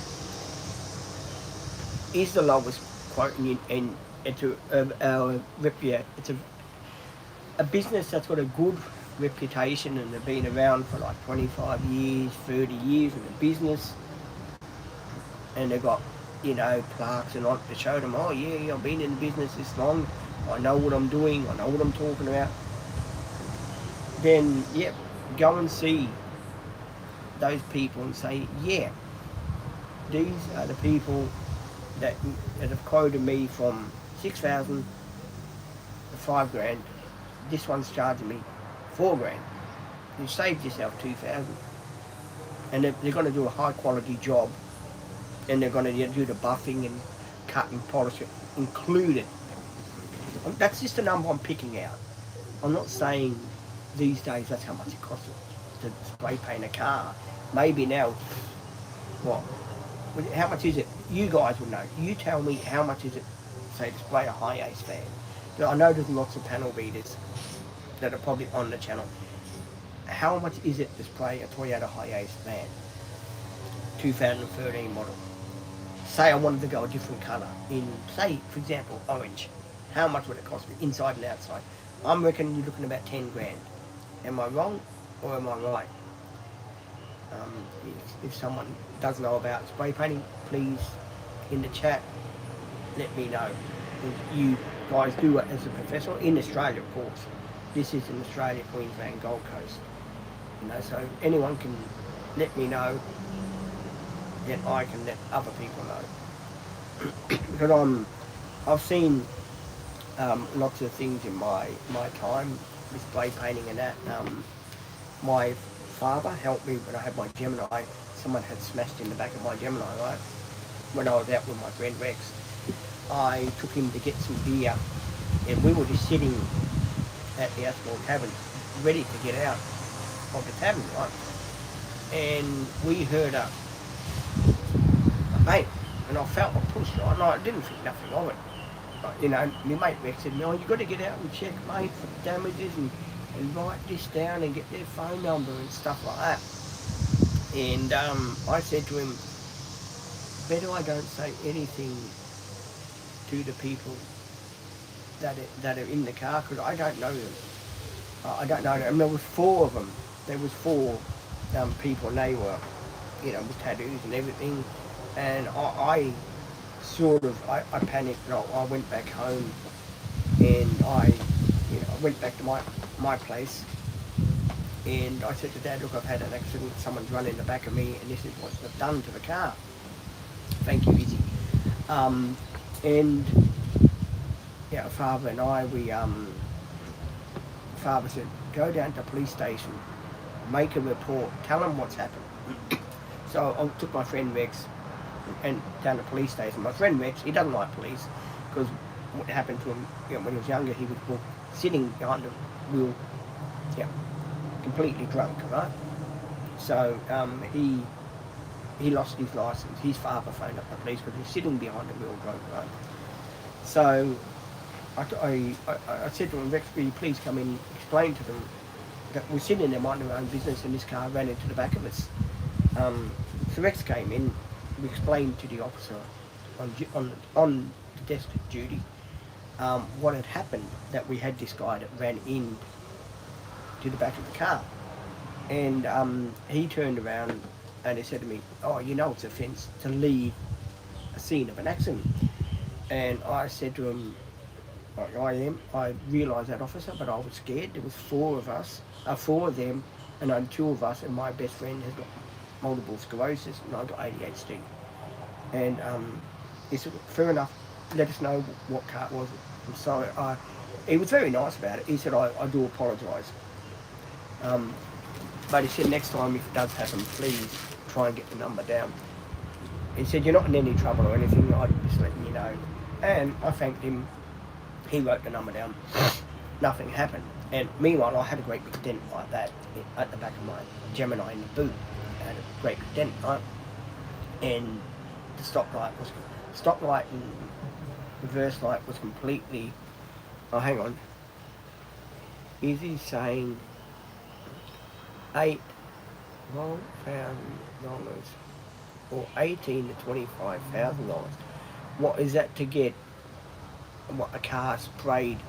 is the lowest quote, and it's a business that's got a good reputation and they've been around for like 25 years, 30 years in the business, and they've got, plaques and all to show them, oh yeah, I've been in the business this long, I know what I'm doing, I know what I'm talking about. Then, yeah, go and see those people and say, yeah, these are the people that have quoted me from 6,000 to 5 grand. This one's charging me 4 grand. You saved yourself 2,000. And they're going to do a high quality job, and they're going to do the buffing and cut and polish it included. That's just a number I'm picking out. I'm not saying these days that's how much it costs to spray paint a car. Maybe now, what? How much is it? You guys will know. You tell me how much is it, say, to spray a high ace fan. I know there's lots of panel beaters that are probably on the channel. How much is it to spray a Toyota high ace fan? 2013 model. Say I wanted to go a different colour in, say, for example, orange. How much would it cost me, inside and outside? I'm reckoning you're looking about 10 grand. Am I wrong or am I right? If someone does know about spray painting, please, in the chat, let me know. You guys do it as a professional, in Australia of course. This is in Australia, Queensland, Gold Coast. So anyone can let me know, then I can let other people know. Because I've seen lots of things in my time with spray painting and that. My father helped me when I had my Gemini. Someone had smashed in the back of my Gemini, right? When I was out with my friend Rex, I took him to get some beer, and we were just sitting at the Asphalt Tavern, ready to get out of the tavern, right? And we heard a bang, and I felt a push, right? And I didn't think nothing of it. But, my mate Rex said, no, you've got to get out and check, mate, for damages and write this down and get their phone number and stuff like that. And I said to him, better I don't say anything to the people that are in the car, because I don't know them. I don't know them. And there was 4 of them. There was 4 people, and they were, with tattoos and everything. And I panicked, and I went back home, and I went back to my place, and I said to Dad, look, I've had an accident, someone's run in the back of me, and this is what they've done to the car. Thank you, Izzy. And yeah, Father and I, Father said, go down to the police station, make a report, tell them what's happened. So I took my friend Rex and down to the police station. My friend Rex, he doesn't like police, because what happened to him, when he was younger, he was sitting behind the wheel, completely drunk, right? So he lost his license. His father phoned up the police because he was sitting behind the wheel drunk, right? So I said to him, Rex, will you please come in, explain to them that we're sitting there minding our own business and this car ran into the back of us. So Rex came in, we explained to the officer on the desk duty what had happened, that we had this guy that ran in to the back of the car. And he turned around and he said to me, oh, you know it's an offence to leave a scene of an accident. And I said to him, I realised that, officer, but I was scared. There was four of them, and only two of us, and my best friend has got multiple sclerosis, and I got ADHD. And he said, fair enough, let us know what car it was. I'm sorry. He was very nice about it. He said, I do apologise. But he said, next time if it does happen, please try and get the number down. He said, you're not in any trouble or anything, I'm just letting you know. And I thanked him. He wrote the number down. Nothing happened. And meanwhile, I had a great big dent like that at the back of my Gemini in the boot. I had a great big dent, right? And the stoplight and reverse light was completely, oh, hang on. Is he saying $8,000 or $18,000 to $25,000? What is that to get a car sprayed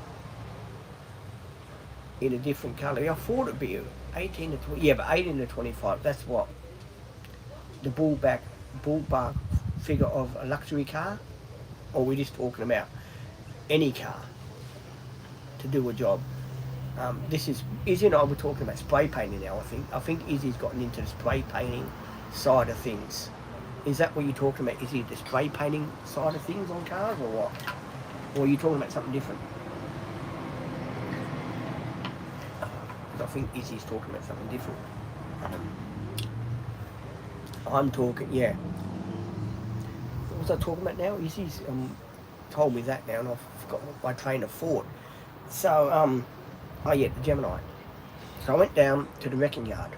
in a different colour? I thought it'd be 18 to 20, yeah, but 18 to 25. That's what the ballpark figure of a luxury car, or we're just talking about any car to do a job. Izzy and I were talking about spray painting now. I think Izzy's gotten into the spray painting side of things. Is that what you're talking about? Is it the spray painting side of things on cars, or what? Or are you talking about something different? I think Izzy's talking about something different. I'm talking, yeah. What was I talking about now? Izzy's told me that now, and I've forgotten my train of thought. So, oh yeah, the Gemini. So I went down to the wrecking yard.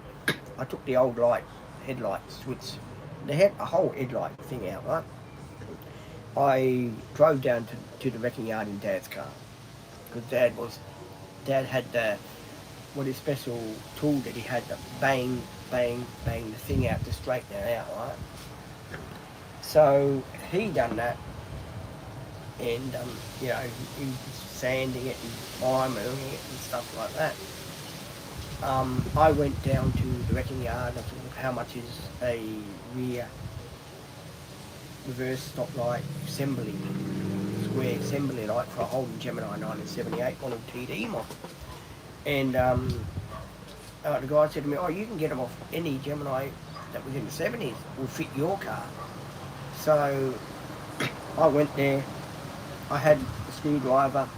I took the old headlight switch. They had a whole headlight thing out, right? I drove down to the wrecking yard in Dad's car, because Dad had his special tool that he had to bang the thing out to straighten it out, right? So he done that, and he was sanding it and priming it and stuff like that. I went down to the wrecking yard. I said, how much is a rear reverse stoplight assembly, square assembly light for a Holden Gemini 1978 model TD model? And the guy said to me, oh, you can get them off any Gemini that was in the 70s, will fit your car. So I went there. I had a screwdriver,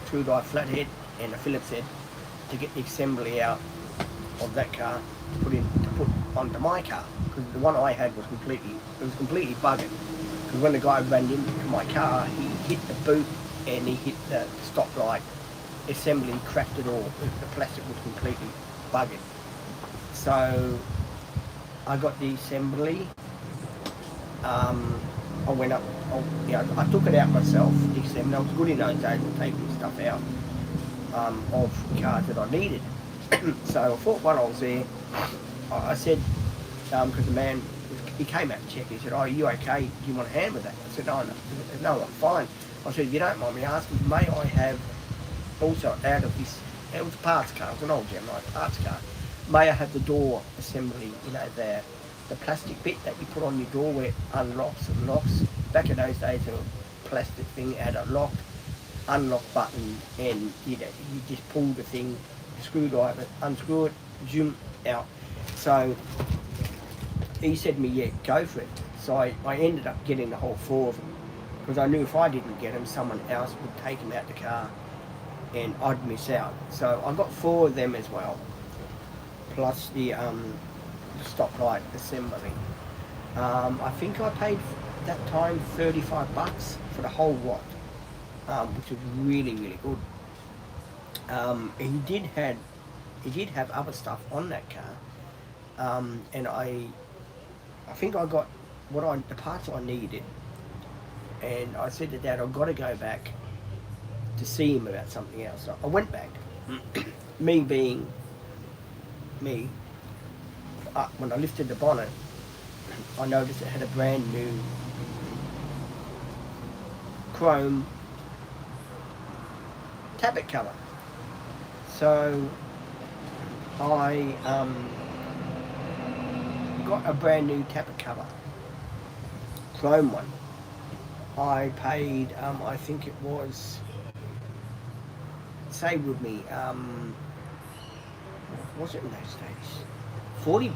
screwdriver flathead and a Phillips head to get the assembly out of that car to put onto my car, because the one I had was completely buggered. Because when the guy ran into my car, he hit the boot and he hit the stoplight assembly, cracked it all. The plastic was completely buggered. So I got the assembly. I went up. I took it out myself. The assembly. I was good in those days of taking stuff out of cars that I needed. So I thought while I was there, I said, because the man, he came out to check, he said, oh, are you okay? Do you want a hand with that? I said, no, I'm fine. I said, if you don't mind me asking, may I have also out of this, it was a parts car, it was an old Gemini parts car, may I have the door assembly, the plastic bit that you put on your door where it unlocks and locks. Back in those days, a plastic thing had a unlock button, and you just pull the thing, screwdriver, unscrew it, zoom out. So he said to me, yeah, go for it. So I ended up getting the whole four of them, because I knew if I didn't get them, someone else would take them out the car and I'd miss out. So I got four of them as well, plus the stoplight assembly. I think I paid that time $35 for the whole lot, which was really, really good. He did have other stuff on that car, and I think I got the parts I needed, And I said to Dad, I've got to go back to see him about something else. So I went back. Me being me, when I lifted the bonnet, I noticed it had a brand new chrome tappet cover. So I got a brand new tappet cover, chrome one. I paid, I think it was, say with me, what was it in those days? $40,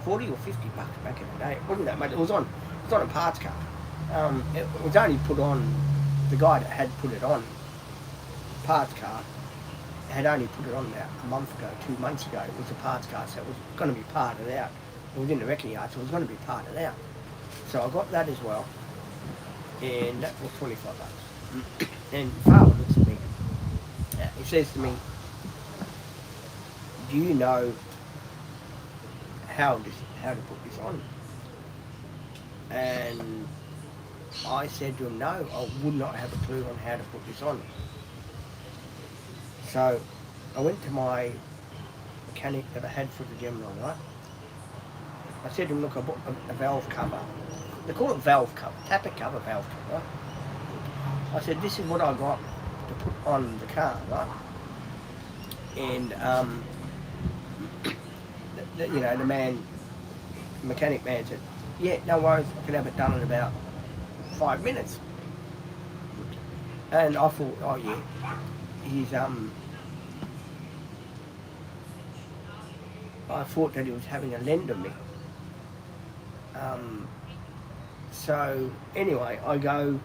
40 or 50 bucks back in the day. It wasn't that much. It was on a parts car. It was only put on, the guy that had put it on, parts car, had only put it on about a month ago, 2 months ago. It was a parts car, so it was going to be parted out. It was in the wrecking yard, so it was going to be parted out. So I got that as well, and that was 25 bucks. And Father looks at me, he says to me, do you know how to put this on? And I said to him, no, I would not have a clue on how to put this on. So I went to my mechanic that I had for the Gemini, right? I said to him, look, I bought a valve cover. They call it valve cover, tappet cover, valve cover, right? I said, this is what I got to put on the car, right? And the mechanic man said, yeah, no worries, I can have it done in about 5 minutes. And I thought, oh yeah, he's I thought that he was having a lend on me. So anyway, I go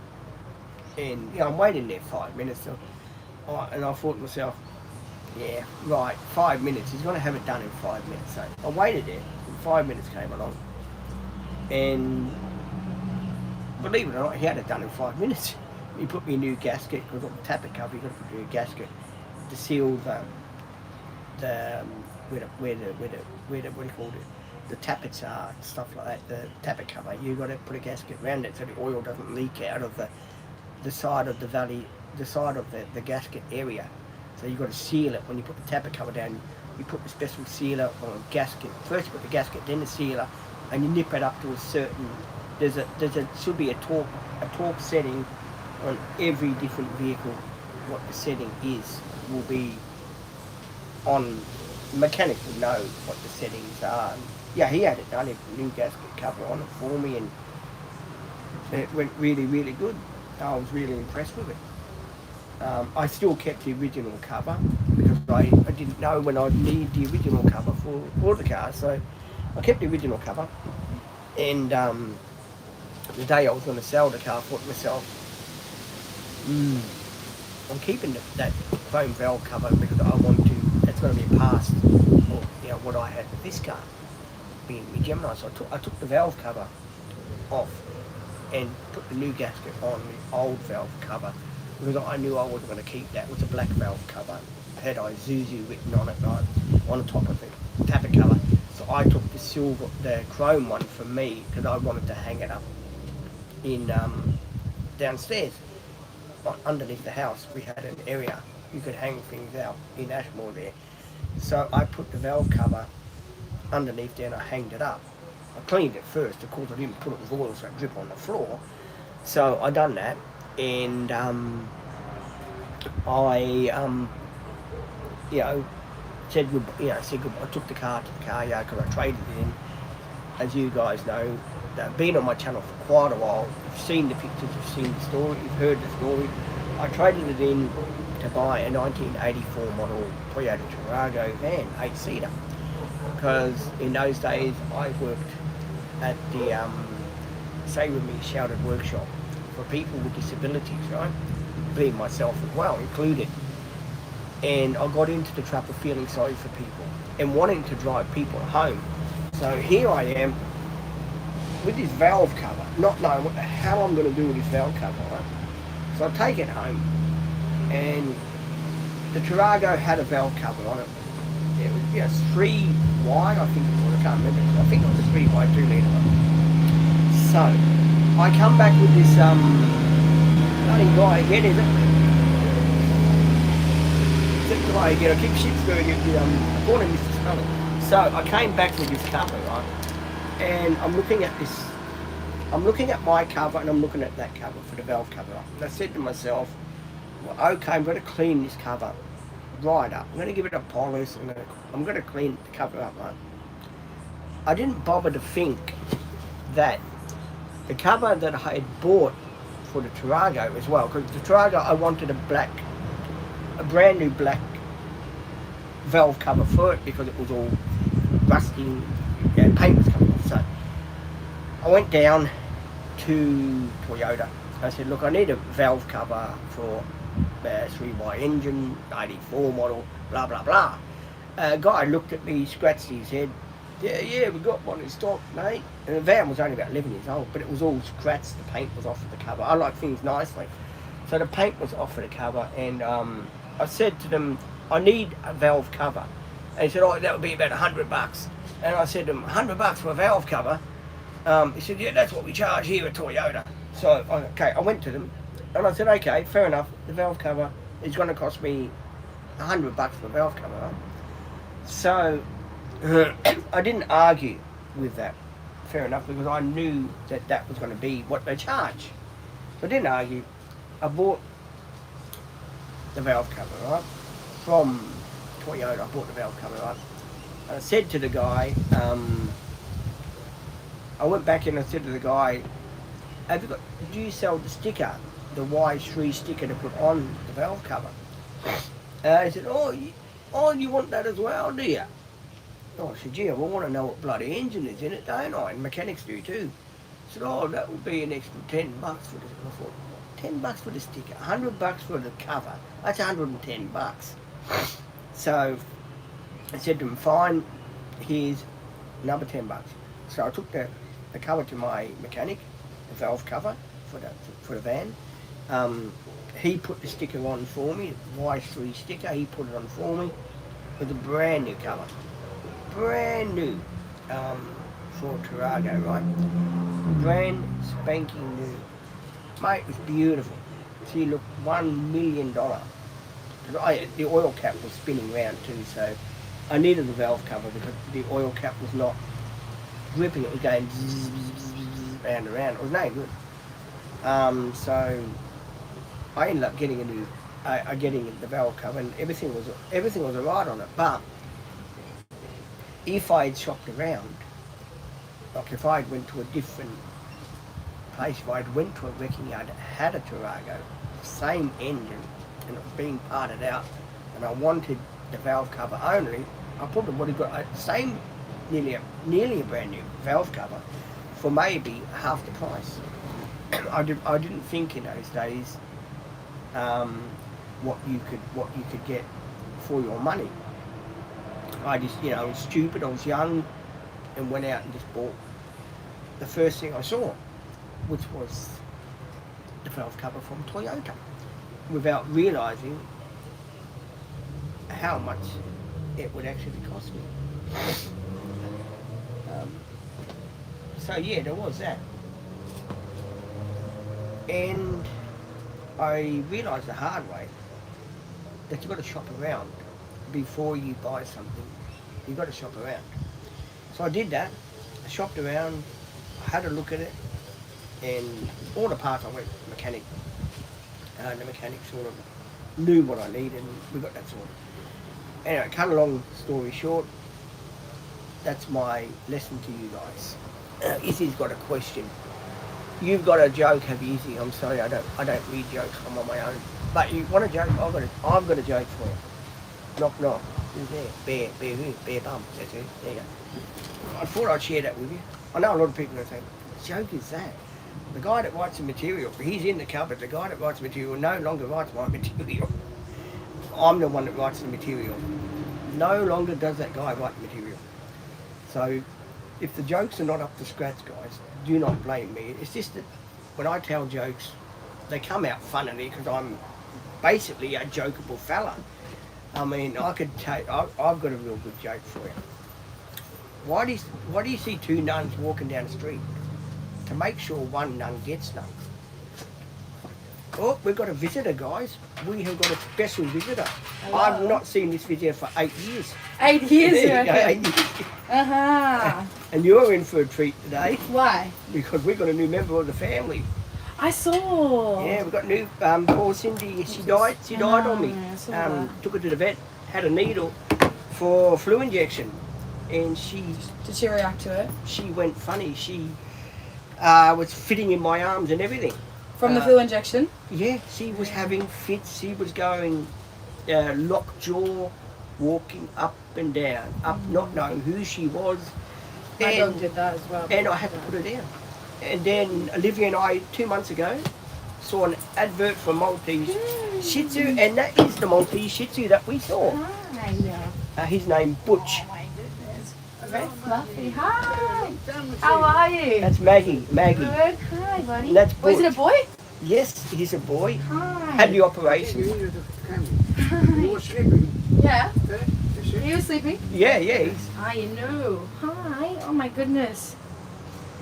and I'm waiting there 5 minutes, and I thought to myself, yeah, right, 5 minutes, he's going to have it done in 5 minutes. So I waited there, and 5 minutes came along, and believe it or not, he had it done in 5 minutes. He put me a new gasket, because on the tappet cover, you got to put a new gasket to seal where do you call it? The tappets are, stuff like that, the tappet cover. You got to put a gasket around it so the oil doesn't leak out of the side of the valley, the side of the gasket area. So you've got to seal it. When you put the tappet cover down, you put the special sealer on a gasket. First you put the gasket, then the sealer, and you nip it up to a certain, should be a torque setting on every different vehicle. What the setting is will be on, the mechanic will know what the settings are. And yeah, he had it done, a new gasket cover on it for me, and it went really, really good. I was really impressed with it. I still kept the original cover because I didn't know when I'd need the original cover for the car, so I kept the original cover. And the day I was going to sell the car, I thought to myself, I'm keeping that chrome valve cover because I want to, that's going to be a past for what I had with this car, being the Gemini. So I took the valve cover off and put the new gasket on the old valve cover, because I knew I wasn't going to keep that. It was a black valve cover. It had Isuzu written on it, right, on the top of it, tappet cover. So I took the chrome one for me because I wanted to hang it up in downstairs, underneath the house. We had an area you could hang things out in Ashmore there. So I put the valve cover underneath there and I hanged it up. I cleaned it first, of course I didn't put it with oil so it dripped on the floor. So I done that, and said goodbye. I took the car to the car yard because I traded it in. As you guys know, been on my channel for quite a while. You've seen the pictures, you've seen the story, you've heard the story. I traded it in to buy a 1984 model Toyota Tarago van, 8-seater, because in those days I worked at the Say With Me Shouted Workshop for people with disabilities, right? Being myself as well included. And I got into the trap of feeling sorry for people and wanting to drive people home. So here I am with this valve cover, not knowing what the hell I'm going to do with this valve cover, right? So I take it home, and the Tarago had a valve cover on it. It was 3 wide, I think it was, I can't remember. I think it was a 3 wide 2 litre one. So I come back with this bloody guy again, is it? This guy again. I keep shit screwing it with I call him Mr. Smelly. So I came back with this cover, right? And I'm looking at this. I'm looking at my cover and I'm looking at that cover for the valve cover. Right? And I said to myself, well, okay, I'm going to clean this cover right up. I'm going to give it a polish. I'm going to clean the cover up, right? I didn't bother to think that the cover that I had bought for the Tarago as well, because the Tarago I wanted a brand new black valve cover for it because it was all rusty and paint was coming off. So I went down to Toyota. I said, look, I need a valve cover for 3Y engine, 84 model, blah, blah, blah. A guy looked at me, scratched his head. Yeah, we got one in stock, mate. And the van was only about 11 years old, but it was all scratched. The paint was off of the cover. I like things nicely. So the paint was off of the cover, and I said to them, I need a valve cover. And he said, oh, that would be about $100. And I said to him, $100 for a valve cover? He said, yeah, that's what we charge here at Toyota. So, okay, I went to them, and I said, okay, fair enough, the valve cover is going to cost me $100 for a valve cover, right? So, I didn't argue with that, fair enough, because I knew that that was going to be what they charge. So I didn't argue. I bought the valve cover, right, from Toyota. I bought the valve cover, right. And I said to the guy, I went back and I said to the guy, do you sell the sticker, the Y3 sticker to put on the valve cover? He said, oh, you want that as well, do you? Oh, I said, yeah, well, I want to know what bloody engine is in it, don't I? And mechanics do too. I said, oh, that would be an extra $10 for this. I thought, $10 for the sticker, $100 for the cover, that's $110. So I said to him, fine, here's another $10. So I took the cover to my mechanic, the valve cover for the van. He put the sticker on for me, Y3 sticker, he put it on for me with a brand new cover. Brand new for Tarago, right? Brand spanking new. Mate, it was beautiful. See, look, $1 million. The oil cap was spinning round too, so I needed the valve cover because the oil cap was not gripping. It was going zzz, round and round. It was no good. So I ended up getting getting the valve cover, and everything was alright on it. But if I had shopped around, like if I went to a different place, if I went to a wrecking yard that had a Tarago, same engine, and it was being parted out, and I wanted the valve cover only, I probably would have got the same, nearly a brand new valve cover for maybe half the price. I didn't think in those days what you could get for your money. I just, I was stupid, I was young, and went out and just bought the first thing I saw, which was the valve cover from Toyota, without realising how much it would actually cost me. So yeah, there was that. And I realised the hard way that you've got to shop around before you buy something. You've got to shop around. So I did that. I shopped around, I had a look at it, and all the parts I went to the mechanic. The mechanic sort of knew what I needed, and we got that sorted. Anyway, cut a long story short, that's my lesson to you guys. Izzy's got a question. You've got a joke, have you, Izzy? I'm sorry, I don't read jokes. I'm on my own. But you want a joke? I've got a joke for you. Knock knock. Who's there? Bear bum. That's it. There you go. I thought I'd share that with you. I know a lot of people are going to think, what joke is that? The guy that writes the material, he's in the cupboard. The guy that writes the material no longer writes my material. I'm the one that writes the material. No longer does that guy write the material. So if the jokes are not up to scratch, guys, do not blame me. It's just that when I tell jokes, they come out funnily because I'm basically a jokeable fella. I mean, I've got a real good joke for you. Why do you see two nuns walking down the street? to make sure none gets none. Oh, we've got a visitor, guys. We have got a special visitor. Hello. I've not seen this visitor for 8 years. 8 years, you Yeah, reckon? 8 years. Uh-huh. And you're in for a treat today Why? because we've got a new member of the family. I saw. Yeah, we've got new poor Cindy. She died. She died on me. I saw that. Took her to the vet. Had a needle for flu injection, and Did she react to it? she went funny. She was fitting in my arms and everything. From the flu injection? Yeah, she was having fits. She was going locked jaw, walking up and down, up, not knowing who she was. My dog did that as well. And I had to put her down. And then Olivia and I, 2 months ago, saw an advert for Maltese Shih Tzu, and that is the Maltese Shih Tzu that we saw. Hi. His name Butch. Oh my goodness. Very fluffy. Hi. How are you? That's Maggie. Maggie. Good. Hi, buddy. And that's Oh, is it a Butch. boy? Yes, he's a boy. Hi. Had the operation. You were sleeping. Yeah. Eh? You see? Are you sleeping? Yeah, he's Ah, you know. Hi. Oh my goodness.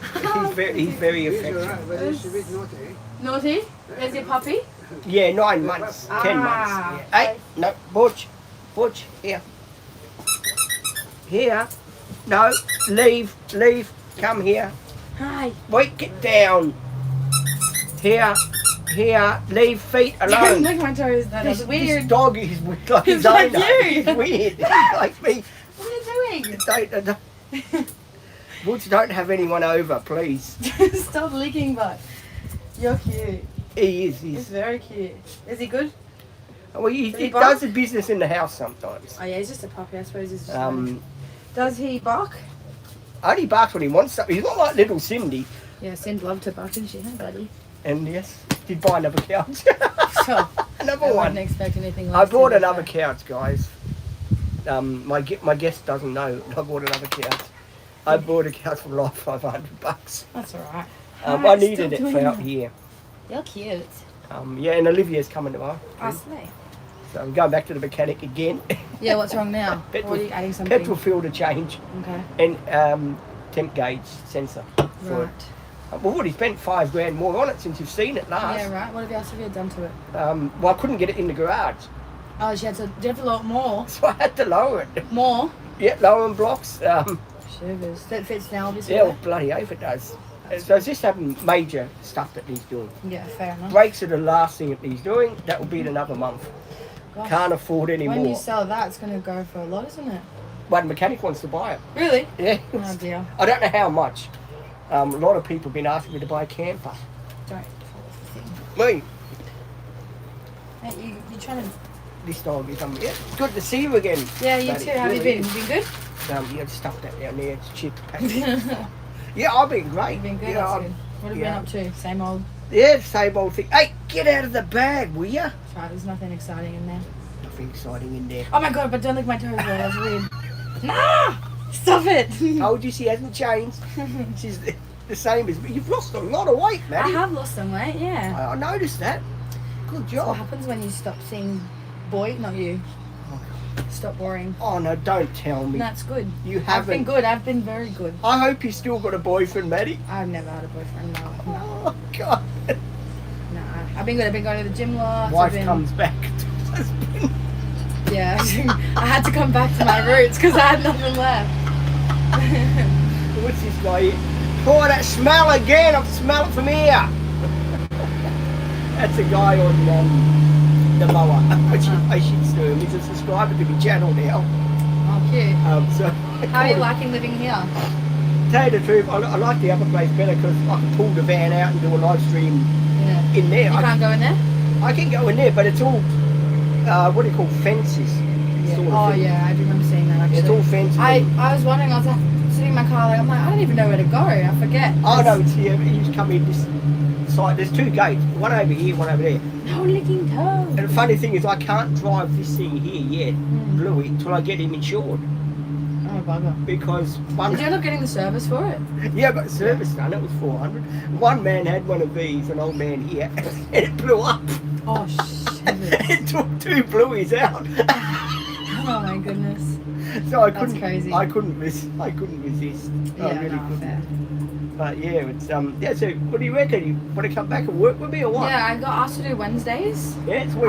he's very He's affectionate. alright, but he's a bit naughty. Naughty? Is he a puppy? Yeah, 9 months, 10 months. Ah. Yeah. Hey, no, Butch, here. Here. No, leave, come here. Hi. Wait, get down. Here, leave feet Don't alone. lick my toes. That is This weird. dog is weird, like He's his like owner. you. He's weird. He's like me. What are you doing? Butch, don't have anyone over, please. Stop licking, but you're cute. He is. He's He's. very cute. Is he good? Well, he Does he does bark? the business in the house sometimes. Oh yeah, he's just a puppy. I suppose he's just. Does Does he bark? only barks when he wants something. He's not like little Cindy. Yeah, Cindy loved to bark, didn't she, huh, buddy? And yes, did buy another couch. So, Another I one. wouldn't expect anything I less. bought to be another fair. couch, guys. My guest doesn't know. I bought another couch. I bought a couch for like $500. That's alright. I needed it for out here. You're cute. Yeah, and Olivia's coming tomorrow. I slay. So I'm going back to the mechanic again. Yeah, what's wrong now? Petrol- Or are you adding something? Petrol filter change Okay. and temp gauge sensor. For Right. it. We've already spent $5,000 more on it since you've seen it last. Yeah, right. What have you else have you done to it? Well, I couldn't get it in the garage, Oh, she had to do a lot more. so I had to lower it. More? Yeah, lowering blocks. Shivers. That fits now, obviously. Yeah, well, bloody oath it does. So it's just having major stuff that he's doing. Yeah, fair enough. Brakes are the last thing that he's doing. That will be in another month. Gosh. Can't afford any When you more. sell that, it's going to go for a lot, isn't it? One mechanic wants to buy it. Really? Yeah. Oh dear. I don't know how much. A lot of people have been asking me to buy a camper. Don't fall off the thing. Me, Hey, you trying to... this dog is yeah, good to see you again. Yeah, you Buddy, too. How have you really been? is. You been good? Yeah, stuff that down there. It's chip package. Yeah, I've been great. You've been good? You That's know, good. What have you yeah. been up to? Same old? Yeah, same old thing. Hey, get out of the bag, will ya? That's right, there's nothing exciting in there. Nothing exciting in there. Oh my god, but don't lick my toes, though. That's weird. Nah! Stop it! Told you she hasn't changed. She's the same as me. You've lost a lot of weight, I Maddie. have lost some weight, yeah. I noticed that. Good What job. happens when you stop seeing boy? Not you. Stop worrying. Oh no, don't tell me. That's good. You I've haven't. been good. I've been very good. I hope you still got a boyfriend, Maddie. I've never had a boyfriend. No. Oh God. No. I've been good. I've been going to the gym lots. Wife I've been, comes back to husband. Yeah. I had to come back to my roots because I had nothing left. What's this guy here? Oh, that smell again. I smell it from here. That's a guy on the mower. Which I should do him. He's a subscriber to my channel now. Oh, cute. So How are you liking living here? tell you the truth, I like the other place better because I can pull the van out and do a live stream Yeah. in there. You can't go in there? I can go in there, but it's all what do you call fences? Sort of Oh thing. yeah, I do remember seeing that actually. It's all fences. I was wondering, I was like sitting in my car, like I'm like, I don't even know where to go. I forget. Oh no, it's here. You just come in this side. There's two gates, one over here, one over there. No licking toes. And the funny thing is, I can't drive this thing here yet, Mm. Bluey, until I get him insured. Oh bugger. Because one, Did you end up getting the service for it? yeah, I got service done. It was 400. One man had one of these, an old man here, and it blew up. Oh shit. It took two Blueys out. Oh my goodness. So I That's couldn't. crazy. I couldn't resist. I Yeah, really no, couldn't. fair. But yeah, it's yeah. So what do you reckon? You want to come back and work with me or what? Yeah, I got asked to do Wednesdays. Yeah, sweet.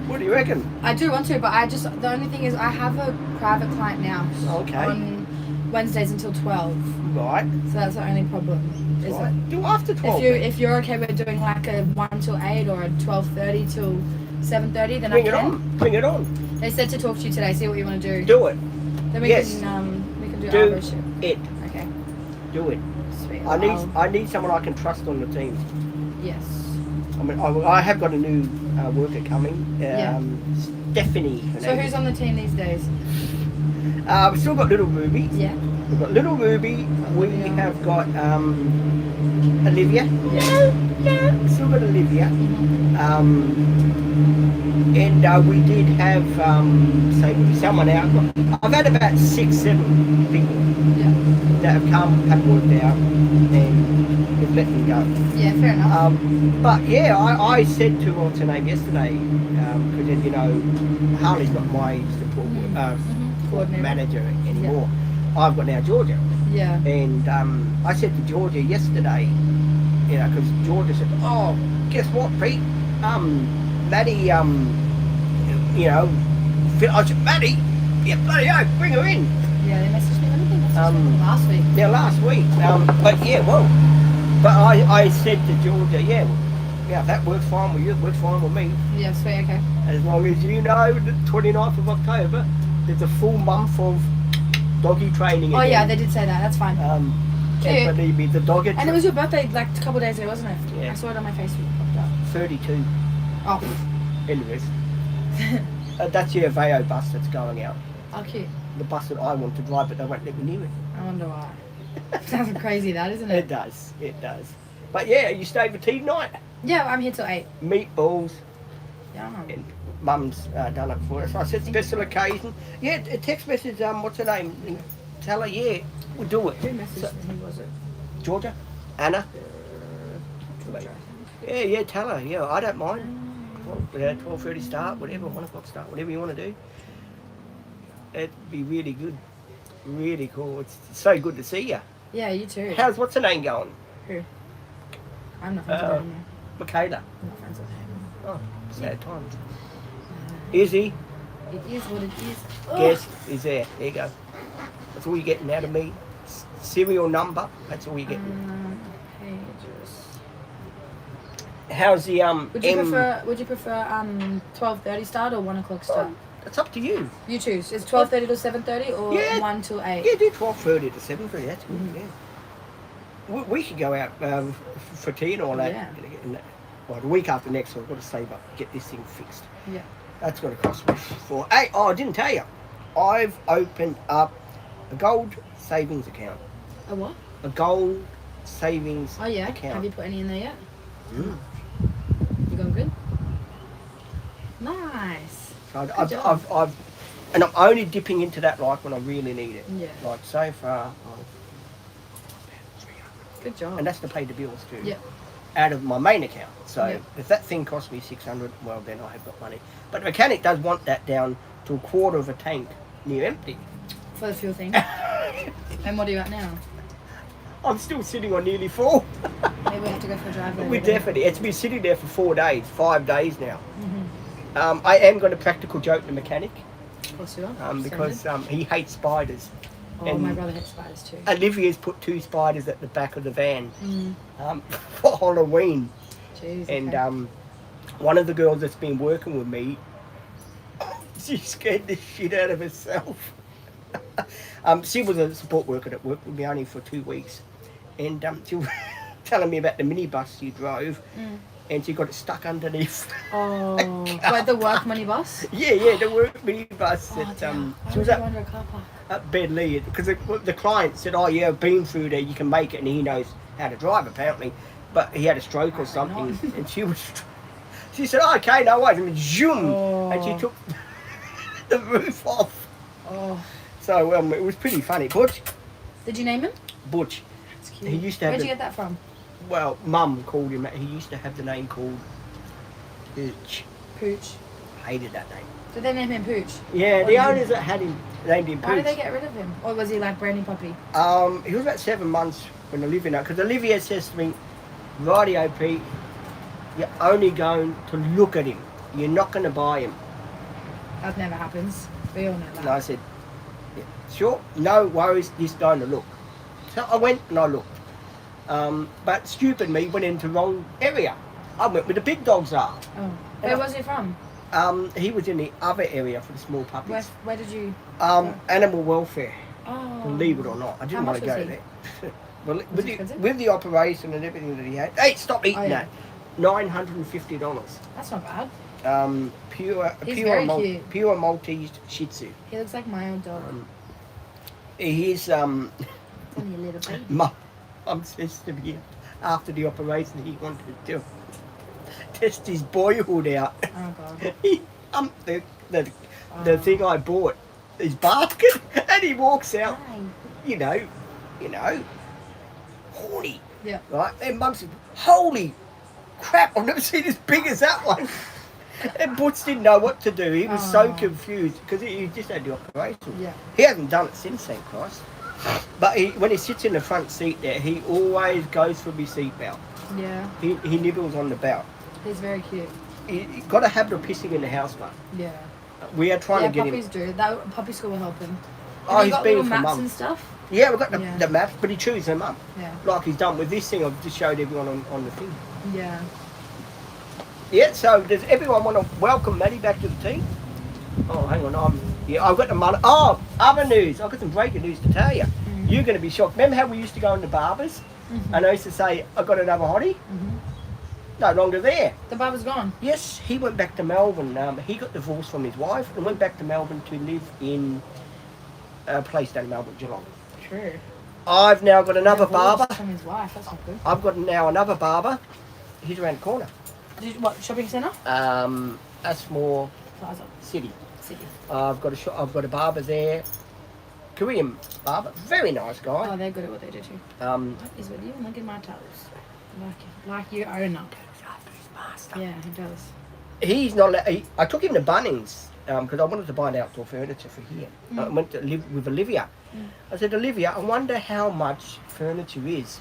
What do you reckon? I do want to, but the only thing is I have a private client now Okay. on Wednesdays until 12. Right. So that's the only problem. Is Right. Do after 12. if you're okay with doing like a 1 till 8 or a 12:30 till 7:30, then Bring I it can. on. Bring it on. They said to talk to you today, see what you want to do. Do it. Then we Yes. can do Do our shit. it. Okay. Do it. Sweet. I need someone I can trust on the team. Yes. I mean, I have got a new worker coming. Yeah. Stephanie. her So name who's is. on the team these days? We've still got little Ruby. Yeah. We've got little Ruby. We have got Olivia. Yeah. Still got Olivia. And we did have say someone out. I've had about 6-7 people Yeah. that have come, have worked out, and we've let them go. Yeah. Fair enough. But yeah, I said to what's her name yesterday, because you know Harley's not my support Coordinator. manager anymore. I've got now Georgia, Yeah. and I said to Georgia yesterday, you know, because Georgia said, "Oh, guess what, Pete? Maddie, you know, I said, Maddie, yeah, bloody hell, bring her in." Yeah. They messaged me. When did they message me? Last week. Yeah, last week. But yeah, well, but I said to Georgia, yeah, if that works fine with you, it works fine with me. Yeah. Sweet. Okay. As long as you know, the 29th of October, there's a full month of doggy training Oh again. yeah, they did say that. That's fine. Can't Cute. believe me, the dog And it was your birthday like a couple days ago, wasn't it? Yeah. I saw it on my Facebook. Popped up. 32. Oh. Anyways, that's your Aveo bus that's going out. Oh, cute. The bus that I want to drive, but they won't let me near it. I wonder why. Sounds crazy, that isn't It it? does, it does. But yeah, you stay for tea tonight. Yeah, I'm here till 8. Meatballs. Yeah. And Mum's done it for us. I said special occasion. Yeah, a text message. What's her name? And tell her. Yeah, we'll do it. Who messaged me? Who was it? Georgia, Anna. Georgia. Yeah. Tell her. Yeah, I don't mind. 12:30 start, whatever. 1 o'clock start, whatever you want to do. It'd be really good. Really cool. It's so good to see you. Yeah, you too. What's her name going? Who? I'm not friends with her anymore. Michaela. I'm not friends with her anymore. Oh, sad times. Izzy, It is what it is. guest is there. There you go. That's all you're getting out of me. Serial number. That's all you're getting. Pages. How's the Would you prefer 12:30 start or 1 o'clock start? It's up to you. You choose. Is 12:30 till 7:30 or Yeah. 1 till 8? Yeah, do 12:30 to 7:30. That's good. Yeah. We could go out for tea and all that. Yeah. Well, the week after next, I've got to save up, get this thing fixed. Yeah. That's going to cost me Hey, I didn't tell you. I've opened up a gold savings account. A what? A gold savings Oh yeah. account. Have you put any in there yet? Mm. You going good? Nice. So Good job. and I'm only dipping into that like when I really need it. Yeah. Like so far, Good job. and that's to pay the bills too. Yeah. Out of my main account. So Yeah. if that thing costs me 600, well then I have got money. But the mechanic does want that down to a quarter of a tank near empty. For the fuel thing. And what are you at now? I'm still sitting on nearly full. Maybe we have to go for a drive later. We definitely. It's been sitting there for 4 days, 5 days now. Mm-hmm. I am going to practical joke the mechanic Of course you are. because he hates spiders. Oh, and my brother hates spiders too. Olivia's put 2 spiders at the back of the van Mm. for Halloween. Jeez, And okay. one of the girls that's been working with me, she scared the shit out of herself. She was a support worker that worked with me only for 2 weeks. And she was telling me about the minibus she drove. And she got it stuck underneath. Oh, like the work money bus? Yeah, the work minibus. Oh, That, dear. Why she was would you at go under a car park? Bedley because the client said, "Oh yeah, I've been through there. You can make it," and he knows how to drive apparently, but he had a stroke or something, and she said, oh, "Okay, no worries," and zoom, and she took the roof off. Oh, So it was pretty funny. Butch, did you name him? Butch. That's cute. He used to have Where'd the- you get that from? Well, Mum called him. He used to have the name called Butch. Pooch. Hated that name. So they named him Pooch. Yeah, Or the you- owners that had him named him Why did Pooch. they get rid of him? Or was he like brand new puppy? He was about 7 months when Olivia, because Olivia says to me, "Rightio, Pete, you're only going to look at him. You're not going to buy him." That never happens. We all know that. And I said, yeah, "Sure, no worries, just going to look." So I went and I looked. But stupid me went into the wrong area. I went where the big dogs are. Oh. Where was he from? He was in the other area for the small puppies. Where did you... Animal welfare, Oh. believe it or not. I didn't How want to much go was there. Well, Was it with expensive? with the operation and everything that he had. Hey, stop eating Oh, yeah. that. $950. That's not bad. He's very cute. Pure Maltese Shih Tzu. He looks like my old dog. He's It's only a little baby. Mum says to me after the operation he wanted to test his boyhood out. Oh, God. He the thing I bought, his basket, and he walks out, Hi. you know, horny. Yeah. Right? And Mum said, "Holy crap, I've never seen as big as that one." And Butch didn't know what to do. He was so Oh. confused because he just had the operation. Yeah. He hasn't done it since, thank Christ. But when he sits in the front seat there, he always goes for his seatbelt. Yeah. He nibbles on the belt. He's very cute. He got a habit of pissing in the house, mate. Yeah. We are trying to get puppies him. do. That puppy school will help him. Oh, Have you he's got been little for maps Mum. and stuff? Yeah, we've got Yeah. the maps, but he chews them up. Yeah. Like he's done with this thing I've just showed everyone on the thing. Yeah. Yeah, so does everyone want to welcome Maddie back to the team? Oh, hang on, I've got the money. Oh, other news. I've got some breaking news to tell you. Mm. You're going to be shocked. Remember how we used to go into barbers? Mhm. And I used to say, "I got another hottie." Mhm. No longer there. The barber's gone. Yes, he went back to Melbourne. He got divorced from his wife and went back to Melbourne to live in a place down in Melbourne, Geelong. True. I've now got another Divorced barber. from his wife. That's not good. I've got now another barber. He's around the corner. What, shopping centre? A small Plaza. city. City. I've got a barber there. Korean barber. Very nice guy. Oh, they're good at what they do too. What is with you? Look at my toes. Like you own them. Yeah, he does. He's not. I took him to Bunnings because I wanted to buy an outdoor furniture for here. I went to live with Olivia. I said, "Olivia, I wonder how much furniture is."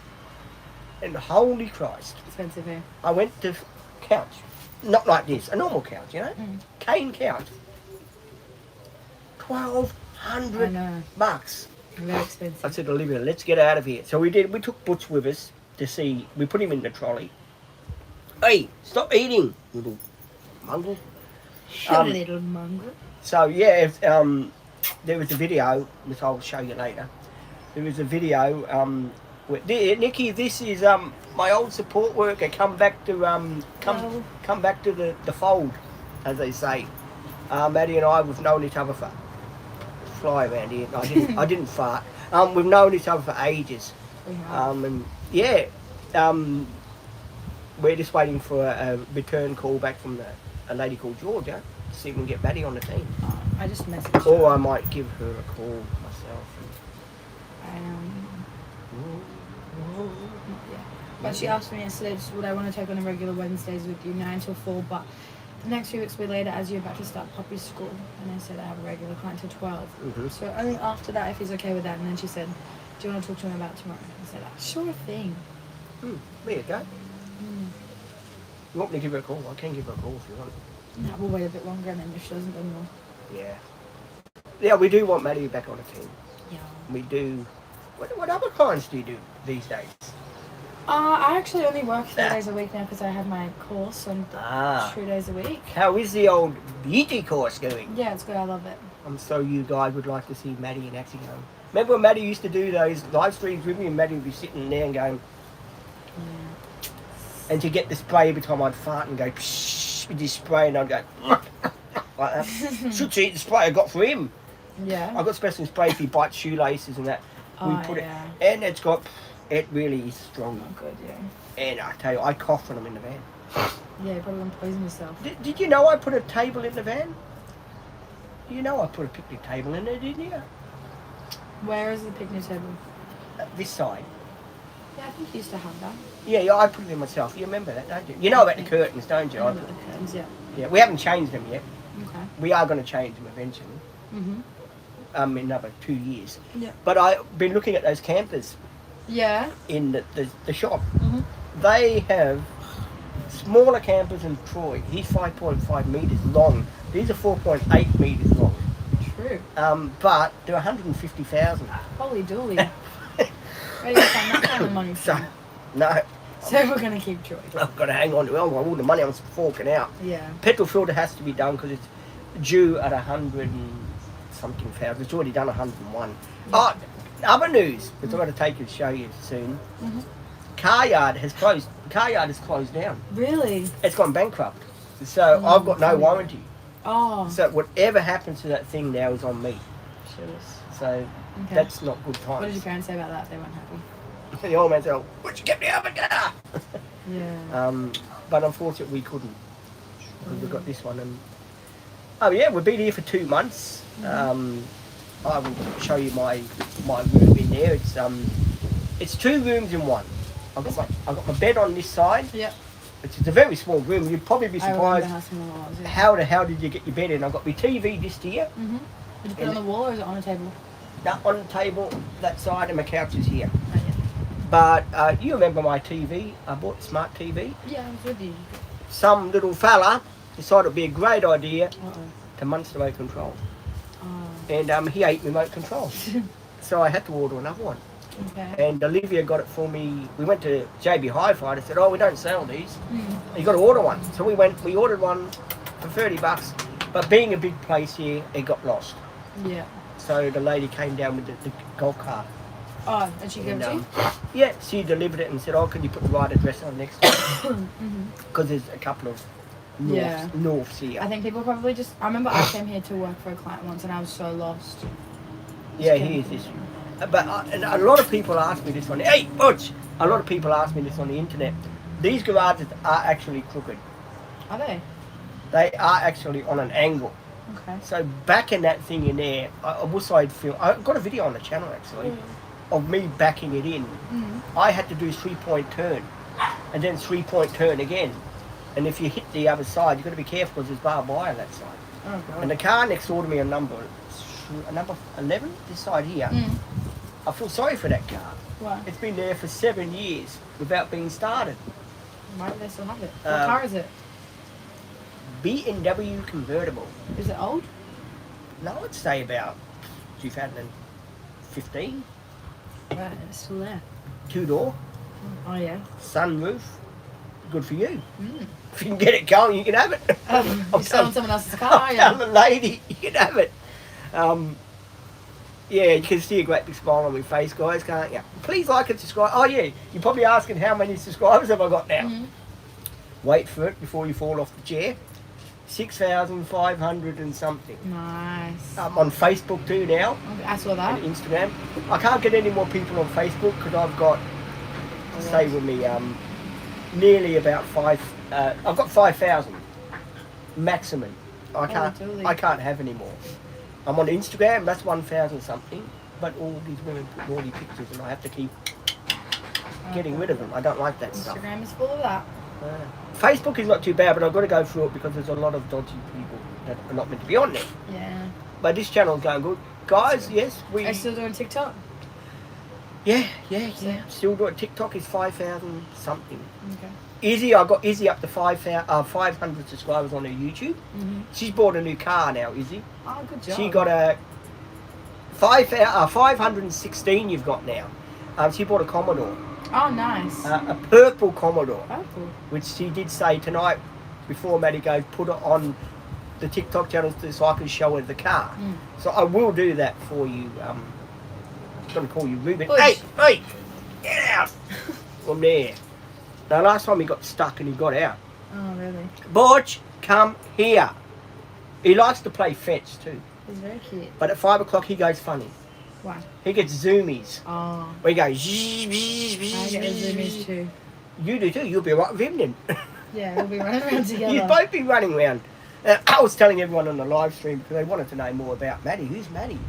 And holy Christ, Expensive, eh? I went to couch, not like this, a normal couch, you know, cane couch. I $1,200 know. bucks. Very I expensive. said, "Olivia, let's get out of here." So we did. We took Butch with us to see. We put him in the trolley. Hey, stop eating, little mongrel. Shut little mongrel. So yeah, there was a video, which I'll show you later. There was a video. Nikki, this is my old support worker. Come back to come back to the fold, as they say. Maddie and I, we've known each other for fly around here. I didn't fart. We've known each other for ages. And yeah, we're just waiting for a return call back from a lady called Georgia to see if we can get Maddie on the team. I just messaged Or her. I might give her a call myself. Yeah. But she asked me yesterday, would I want to take on a regular Wednesdays with you, 9 till 4, but the next few weeks will be later as you're about to start puppy school. And I said I have a regular client till 12. Mhm. So only after that, if he's okay with that. And then she said, do you want to talk to him about tomorrow? I said, sure thing. There you go. You want me to give her a call? I can give her a call if you want. No, we'll wait a bit longer, and then if she doesn't, then we'll... Yeah. Yeah, we do want Maddie back on the team. Yeah. We do. What other clients do you do these days? I actually only work 3 days a week now because I have my course on Ah. 2 days a week. How is the old beauty course going? Yeah, it's good. I love it. So you guys would like to see Maddie in action. Remember when Maddie used to do those live streams with me and Maddie would be sitting there and going, and she'd get the spray every time I'd fart and go, psh, with this spray, and I'd go, like that. Should she eat the spray I got for him? Yeah. I got special spray if he bites shoelaces and that. We Oh, put yeah. it, and it's got, it really is strong. Oh, good, yeah. And I tell you, I cough when I'm in the van. Yeah, you probably won't poison yourself. Did you know I put a table in the van? You know I put a picnic table in there, didn't you? Where is the picnic table? This side. Yeah, I think you used to have that. Yeah, I put it in myself. You remember that, don't you? You know about the curtains, don't you? I know about the curtains, yeah. Yeah, we haven't changed them yet. Okay. we are going to change them eventually. Mhm. In another 2 years. Yeah. But I've been looking at those campers Yeah. in the shop. Mhm. They have smaller campers than Troy. He's 5.5 meters long. These are 4.8 meters long. True. But they're 150,000. Holy dooly. Where do you find that kind of money So, from? no, So we're gonna keep Troy. I've got to hang on to it. All the money I'm forking out. Yeah. Petrol filter has to be done because it's due at 100 and something thousand. It's already done 101. Oh, other news, which I've got to take you to show you soon. Mhm. Car yard has closed. The car yard is closed down. Really? It's gone bankrupt. So I've got no warranty. Oh. So whatever happens to that thing now is on me. Shitters. So Okay. that's not good What did times. your parents say about that? They weren't happy. The old man said, "Oh, would you get me out of the car?" Yeah. But unfortunately we couldn't. Because we got this one. And oh yeah, we've been here for 2 months. I will show you my room in there. It's 2 rooms in one. I've got my bed on this side. Yep. It's a very small room. You'd probably be I remember surprised how small it was. Yeah. how the hell did you get your bed in. I've got my TV just here. Mhm. Did you put it on the wall or is it on a table? Now on the table that side, and my couch is here. Oh, yeah. But you remember my TV? I bought a smart TV. Yeah, I was with you. Some little fella decided it'd be a great idea Uh-oh. to munch the remote control. Oh. And he ate remote control. So I had to order another one. Okay. And Olivia got it for me. We went to JB Hi-Fi. They said, "Oh, we don't sell these. Mm. You got to order one." So we ordered one for $30. But being a big place here, it got lost. Yeah. So the lady came down with the golf cart. Oh, and she gave it to you? Yeah, she delivered it and said, "Oh, can you put the right address on next to it?" Mhm. Because there's a couple of Yeah. norths here. I think people probably just. I remember I came here to work for a client once and I was so lost. Yeah, here's this. But and a lot of people ask me this on the, hey, Butch! A lot of people ask me this on the internet. These garages are actually crooked. Are they? They are actually on an angle. Okay. So backing that thing in there, I wish I'd film. I've got a video on the channel actually of me backing it in. Mm. I had to do 3-point turn and then 3-point turn again. And if you hit the other side, you've got to be careful because there's barbed wire on that side. Oh, God. And the car next door to me, a number 11, this side here, Mm. I feel sorry for that car. Why? It's been there for 7 years without being started. Why do they still have it? What Um, car is it? BMW convertible. Is it old? No, I'd say about 2015. Right, it's still there. 2-door, Oh, yeah. sunroof. Good for you. Mm. If you can get it going, you can have it. You're selling someone else's car, I'm yeah. telling the lady, you can have it. Yeah, you can see a great big smile on my face, guys, can't you? Please like and subscribe. Oh, yeah, you're probably asking how many subscribers have I got now. Mhm. Wait for it before you fall off the chair. 6,500 and something. Nice. I'm on Facebook too now, I saw that. and Instagram. I can't get any more people on Facebook because I've got, stay with me, nearly about I've got 5,000 maximum. totally. I can't have any more. I'm on Instagram, that's 1,000 something, but all these women put naughty pictures and I have to keep getting rid of them. I don't like that stuff. Instagram is full of that. Facebook is not too bad, but I've got to go through it because there's a lot of dodgy people that are not meant to be on there. Yeah. But this channel's going good. Guys, yes, Are you still doing TikTok? Yeah. Still doing TikTok is 5,000 something. Okay. Izzy, I got Izzy up to 500 subscribers on her YouTube. Mm-hmm. She's bought a new car now, Izzy. Oh, good job. She got a 516 you've got now. She bought a Commodore, Oh, nice. a purple Commodore, Purple. which she did say tonight before Maddie goes, put it on the TikTok channel so I can show her the car. Mm. So I will do that for you. I'm going to call you Ruben. Push. Hey, get out from there. Now, last time he got stuck and he got out. Oh, really? Butch, come here. He likes to play fetch too. He's very cute. But at 5 o'clock he goes funny. Why? He gets zoomies. Oh. Where he goes, I get the zoomies too. You do too. You'll be right with him then. Yeah, we'll be running around together. You'd both be running around. I was telling everyone on the live stream because they wanted to know more about Maddie. Who's Maddie?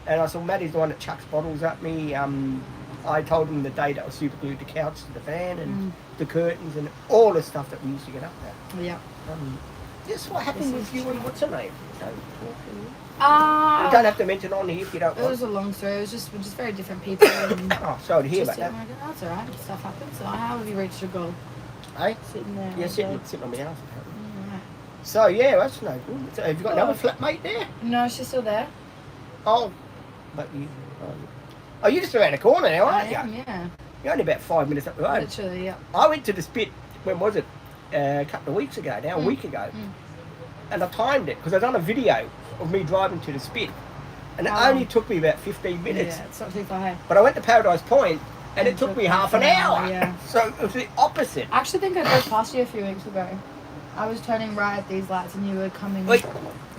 And I said, Maddie's the one that chucks bottles at me. I told him the day that I super glued the couch to the van and the curtains and all the stuff that we used to get up there. Yeah. Just what happened with you and what's her name? You don't have to mention on here if you don't It want. was a long story. It was just we're just very different people. And Oh, sorry to hear just about that. sitting there, that's alright. Stuff happens. So how have you reached your goal? Hey? Sitting there. Yeah, all sitting day. on my house. Alright. So, yeah, that's no good. So, have you got another flatmate there? No, she's still there. Oh, but you... Oh, you're just around the corner now, I aren't you? am, yeah. You're only about 5 minutes up the road. Literally, yeah. I went to the Spit, when was it? A couple of weeks ago now, a week ago. And I timed it, because I'd done a video of me driving to the Spit. And it only took me about 15 minutes. Yeah, it's not too far ahead. But I went to Paradise Point, and it took me half an hour. Yeah. So it was the opposite. I actually think I drove past you a few weeks ago. I was turning right at these lights and you were coming Wait.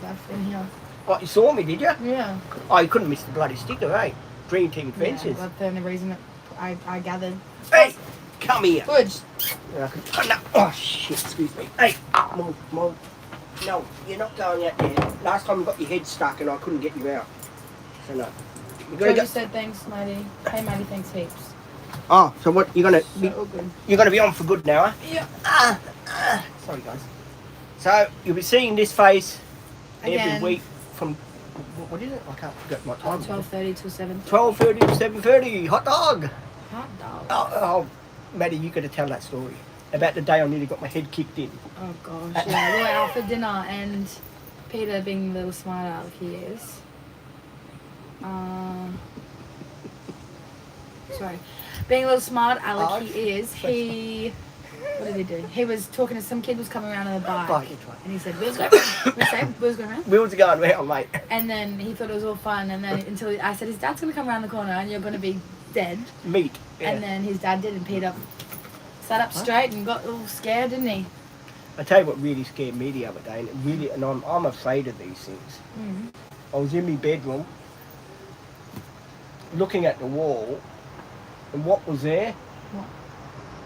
left in here. What, you saw me, did you? Yeah. Oh, you couldn't miss the bloody sticker, eh? Dream Team Adventures. Yeah, that's the only reason that I gathered. Hey, come here. Fudge. Oh, no. Oh, shit, excuse me. Hey, move. No, you're not going out there. Last time you got your head stuck and I couldn't get you out. So no. You're Georgia gonna said thanks, Maddie. Hey, Maddie, thanks heaps. Oh, so what? You're gonna be? So good. You're gonna be on for good now, huh? Yeah. Sorry, guys. So you'll be seeing this face Again. every week from what is it? I can't forget my time. 12:30 till 7. 12:30 to 7:30. Hot dog. Hot dog. Oh, Maddie, you got to tell that story about the day I nearly got my head kicked in. Oh gosh, yeah. We were out for dinner and Peter, being the little smart aleck he is. Sorry. Being a little smart aleck he is, what did he do? He was talking to some kid was coming around on a bike. Bike, that's right. And he said, Wheels go around. Wheels go around. Wheels are going round, mate. And then he thought it was all fun and then I said, his dad's going to come around the corner and you're going to be dead. Meat. Yeah. And then his dad did and Peter sat up straight and got all scared, didn't he? I tell you what really scared me the other day, and it really, and I'm afraid of these things. Mm. I was in my bedroom, looking at the wall, and what was there? What?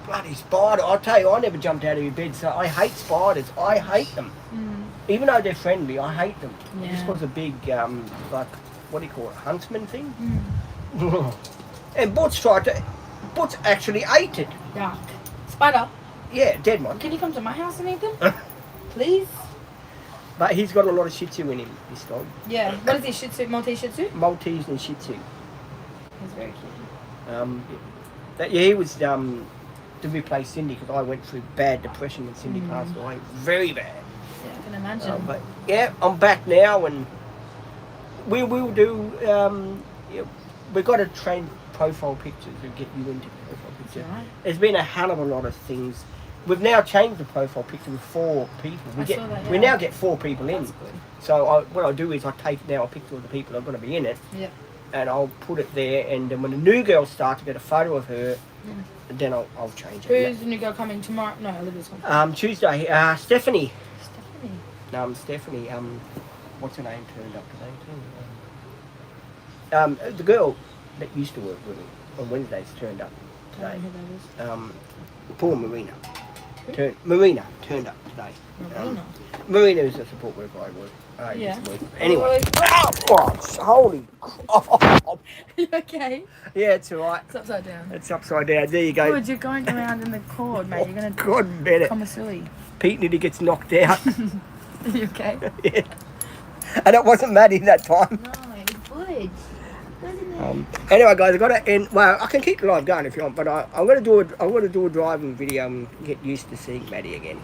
Bloody spider! I tell you, I never jumped out of my bed, so I hate spiders. I hate them. Mm. Even though they're friendly, I hate them. Yeah. This was a big, like, what do you call it, huntsman thing? Mm. And Butch actually ate it. Yuck. Spider, Yeah, dead one. can you come to my house and eat them? Please? But he's got a lot of Shih Tzu in him, this dog. Yeah. What is he? Shih Tzu? Maltese Shih Tzu? Maltese and Shih Tzu. He's very cute. He was to replace Cindy because I went through bad depression and Cindy passed away. Very bad. Yeah, I can imagine. But yeah, I'm back now and we will do, we've got to train profile pictures and get you into profile pictures. Right. There's been a hell of a lot of things. We've now changed the profile picture with 4 people. I saw that, We yeah. now get 4 people in. That's good. So what I do is I take now a picture of the people that are going to be in it. Yep. And I'll put it there, and then when the new girl starts to get a photo of her, then I'll change it. Who's the new girl coming tomorrow? No, Olivia's coming. Tuesday, Stephanie. Stephanie. Stephanie, what's her name turned up today? The girl that used to work with me on Wednesdays turned up I don't today. know who that is. Poor Marina. Marina turned up today. Marina. Marina is a support worker I work. Yeah. Anyway. Holy crap. You okay? Yeah, it's alright. It's upside down. It's upside down. There you go. Good, you're going around in the cord, mate. You're going to God, better. come a silly. Pete nearly gets knocked out. Are you okay? Yeah. And it wasn't Maddie that time. No, it's good. Anyway, guys, I got to end. Well, I can keep the live going if you want, but I'm going to do a driving video and get used to seeing Maddie again.